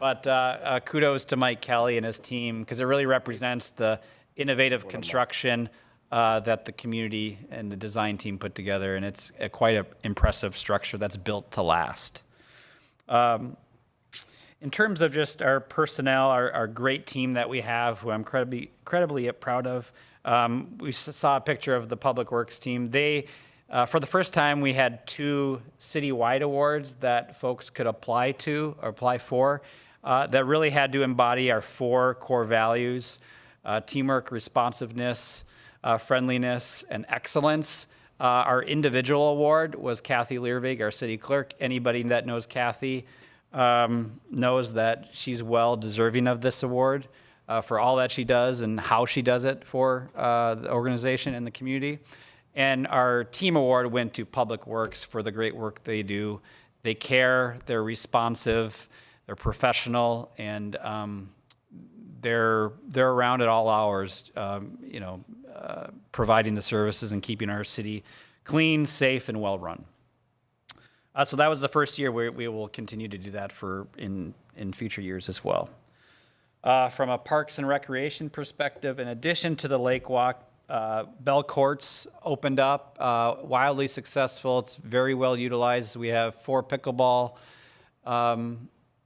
But kudos to Mike Kelly and his team, because it really represents the innovative construction that the community and the design team put together, and it's quite an impressive structure that's built to last. In terms of just our personnel, our great team that we have, who I'm incredibly proud of, we saw a picture of the Public Works team. For the first time, we had 2 citywide awards that folks could apply for that really had to embody our 4 core values: teamwork, responsiveness, friendliness, and excellence. Our individual award was Kathy Learvig, our city clerk. Anybody that knows Kathy knows that she's well deserving of this award for all that she does and how she does it for the organization and the community. And our team award went to Public Works for the great work they do. They care, they're responsive, they're professional, and they're around at all hours, providing the services and keeping our city clean, safe, and well-run. So that was the first year. We will continue to do that in future years as well. From a Parks and Recreation perspective, in addition to the Lake Walk, Bell Courts opened up, wildly successful. It's very well utilized. We have 4 pickleball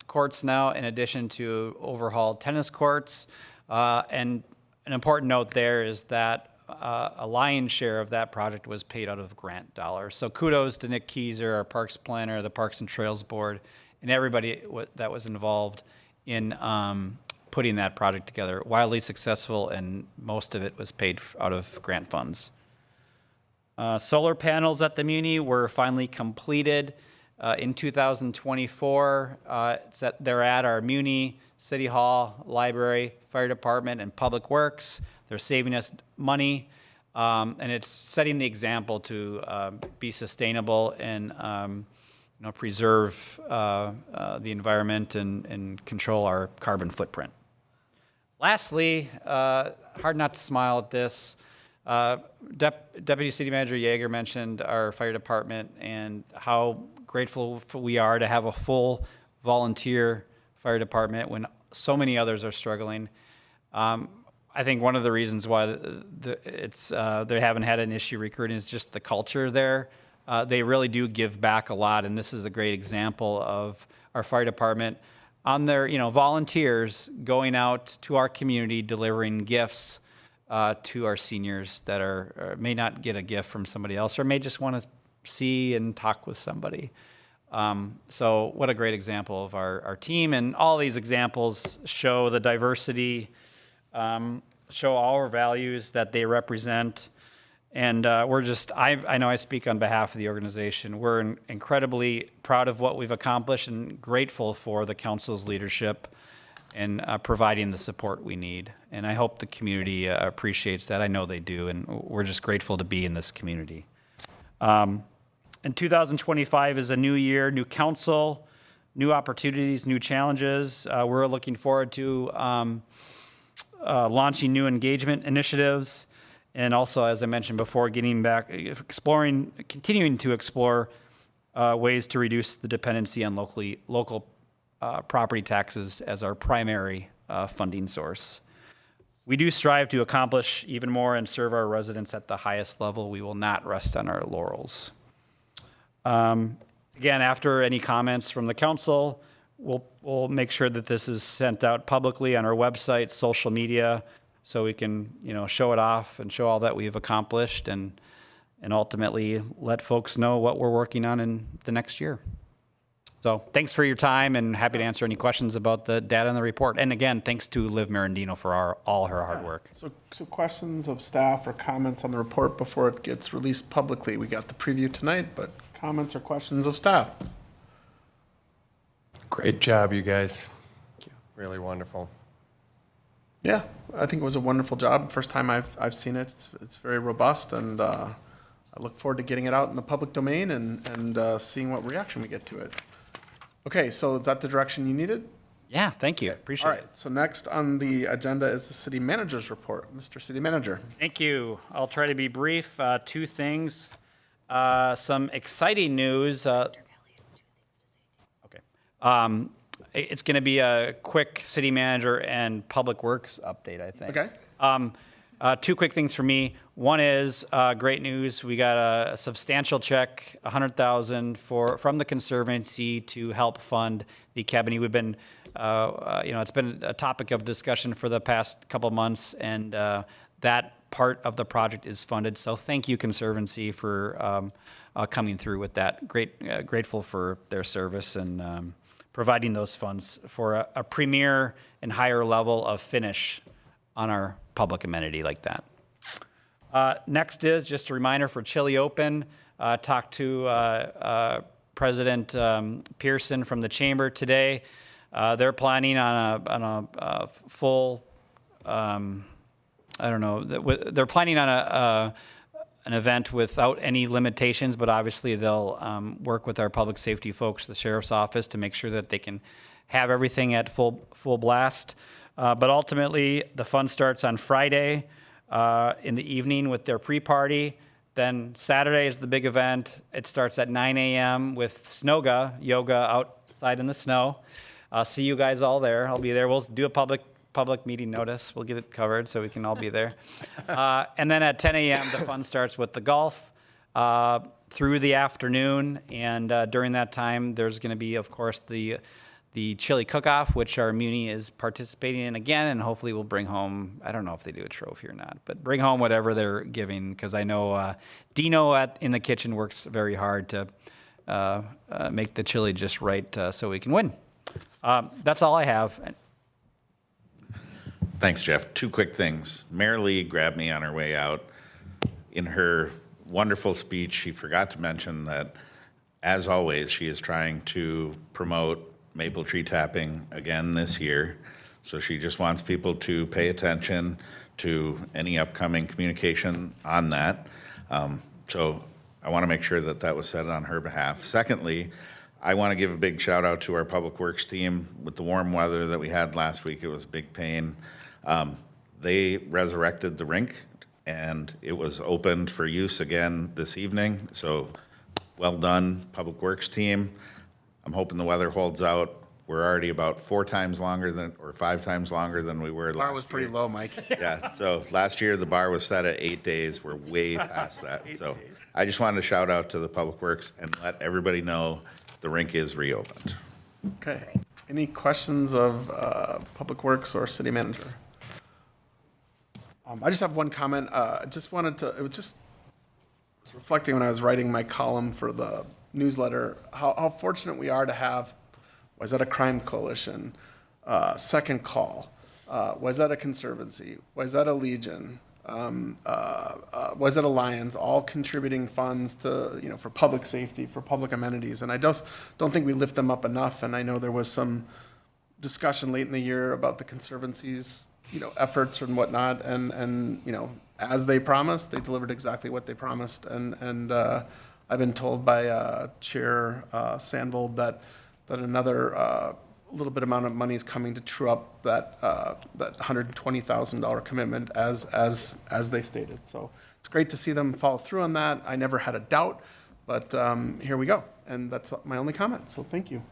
courts now, in addition to overhauled tennis courts. And an important note there is that a lion's share of that project was paid out of grant dollars. So kudos to Nick Keyser, our parks planner, the Parks and Trails Board, and everybody that was involved in putting that project together. Wildly successful, and most of it was paid out of grant funds. Solar panels at the Muni were finally completed in 2024. They're at our Muni, City Hall, Library, Fire Department, and Public Works. They're saving us money, and it's setting the example to be sustainable and preserve the environment and control our carbon footprint. Lastly, hard not to smile at this. Deputy City Manager Yeager mentioned our fire department and how grateful we are to have a full volunteer fire department when so many others are struggling. I think one of the reasons why they haven't had an issue recruiting is just the culture there. They really do give back a lot, and this is a great example of our fire department on their, volunteers going out to our community, delivering gifts to our seniors that may not get a gift from somebody else, or may just want to see and talk with somebody. So what a great example of our team, and all these examples show the diversity, show all our values that they represent. And I know I speak on behalf of the organization. We're incredibly proud of what we've accomplished and grateful for the council's leadership and providing the support we need. And I hope the community appreciates that. I know they do, and we're just grateful to be in this community. And 2025 is a new year, new council, new opportunities, new challenges. We're looking forward to launching new engagement initiatives. And also, as I mentioned before, continuing to explore ways to reduce the dependency on local property taxes as our primary funding source. We do strive to accomplish even more and serve our residents at the highest level. We will not rest on our laurels. Again, after any comments from the council, we'll make sure that this is sent out publicly on our website, social media, so we can, show it off and show all that we've accomplished and ultimately let folks know what we're working on in the next year. So thanks for your time, and happy to answer any questions about the data in the report. And again, thanks to Liv Marandino for all her hard work. So questions of staff or comments on the report before it gets released publicly? We got the preview tonight, but comments or questions of staff? Great job, you guys. Really wonderful. Yeah, I think it was a wonderful job. First time I've seen it. It's very robust, and I look forward to getting it out in the public domain and seeing what reaction we get to it. Okay, so is that the direction you needed? Yeah, thank you. Appreciate All it. right, so next on the agenda is the city manager's report. Mr. City Manager. Thank you. I'll try to be brief. 2 things. Some exciting news. Okay. It's going to be a quick city manager and public works update, I think. Okay. 2 quick things for me. One is great news. We got a substantial check, $100,000 from the Conservancy to help fund the Academy. We've been, it's been a topic of discussion for the past couple of months, and that part of the project is funded. So thank you, Conservancy, for coming through with that. Grateful for their service and providing those funds for a premier and higher level of finish on our public amenity like that. Next is just a reminder for Chili Open. Talked to President Pearson from the chamber today. They're planning on a full, they're planning on an event without any limitations, but obviously they'll work with our public safety folks, the sheriff's office, to make sure that they can have everything at full blast. But ultimately, the fun starts on Friday in the evening with their pre-party. Then Saturday is the big event. It starts at 9 a.m. with yoga outside in the snow. I'll see you guys all there. I'll be there. We'll do a public meeting notice. We'll get it covered so we can all be there. And then at 10 a.m., the fun starts with the golf through the afternoon. And during that time, there's going to be, of course, the chili cook-off, which our Muni is participating in again, and hopefully we'll bring home, I don't know if they do a trophy or not, but bring home whatever they're giving, because I know Dino in the kitchen works very hard to make the chili just right so we can win. That's all I have. Thanks, Jeff. Two quick things. Mayor Lee grabbed me on her way out. In her wonderful speech, she forgot to mention that, as always, she is trying to promote maple tree tapping again this year. So she just wants people to pay attention to any upcoming communication on that. So I want to make sure that that was said on her behalf. Secondly, I want to give a big shout out to our Public Works team. With the warm weather that we had last week, it was a big pain. They resurrected the rink and it was opened for use again this evening. So well done, Public Works team. I'm hoping the weather holds out. We're already about 5 times longer than we were last year. Bar was pretty low, Mike. Yeah, so last year the bar was set at 8 days. We're way past that. So I just wanted to shout out to the Public Works and let everybody know the rink is reopened. Okay. Any questions of Public Works or City Manager? I just have one comment. It was just reflecting when I was writing my column for the newsletter, how fortunate we are to have Wayzata Crime Coalition, Second Call, Wayzata Conservancy, Wayzata Legion, Wayzata Lions, all contributing funds to, for public safety, for public amenities. And I just don't think we lift them up enough. And I know there was some discussion late in the year about the Conservancy's, efforts and whatnot. And as they promised, they delivered exactly what they promised. And I've been told by Chair Sandvold that another little bit amount of money is coming to true up that $120,000 commitment as they stated. So it's great to see them follow through on that. I never had a doubt, but here we go. And that's my only comment. So thank you.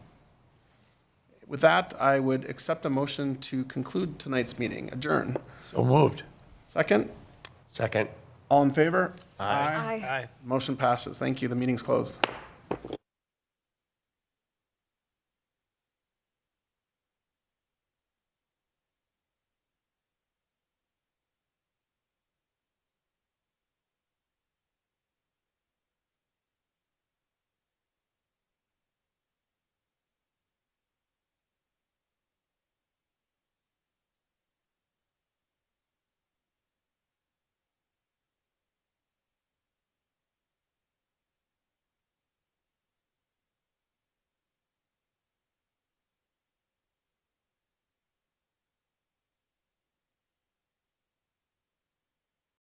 With that, I would accept a motion to conclude tonight's meeting. Adjourn. So moved. Second? Second. All in favor? Aye. Aye. Motion passes. Thank you. The meeting's closed.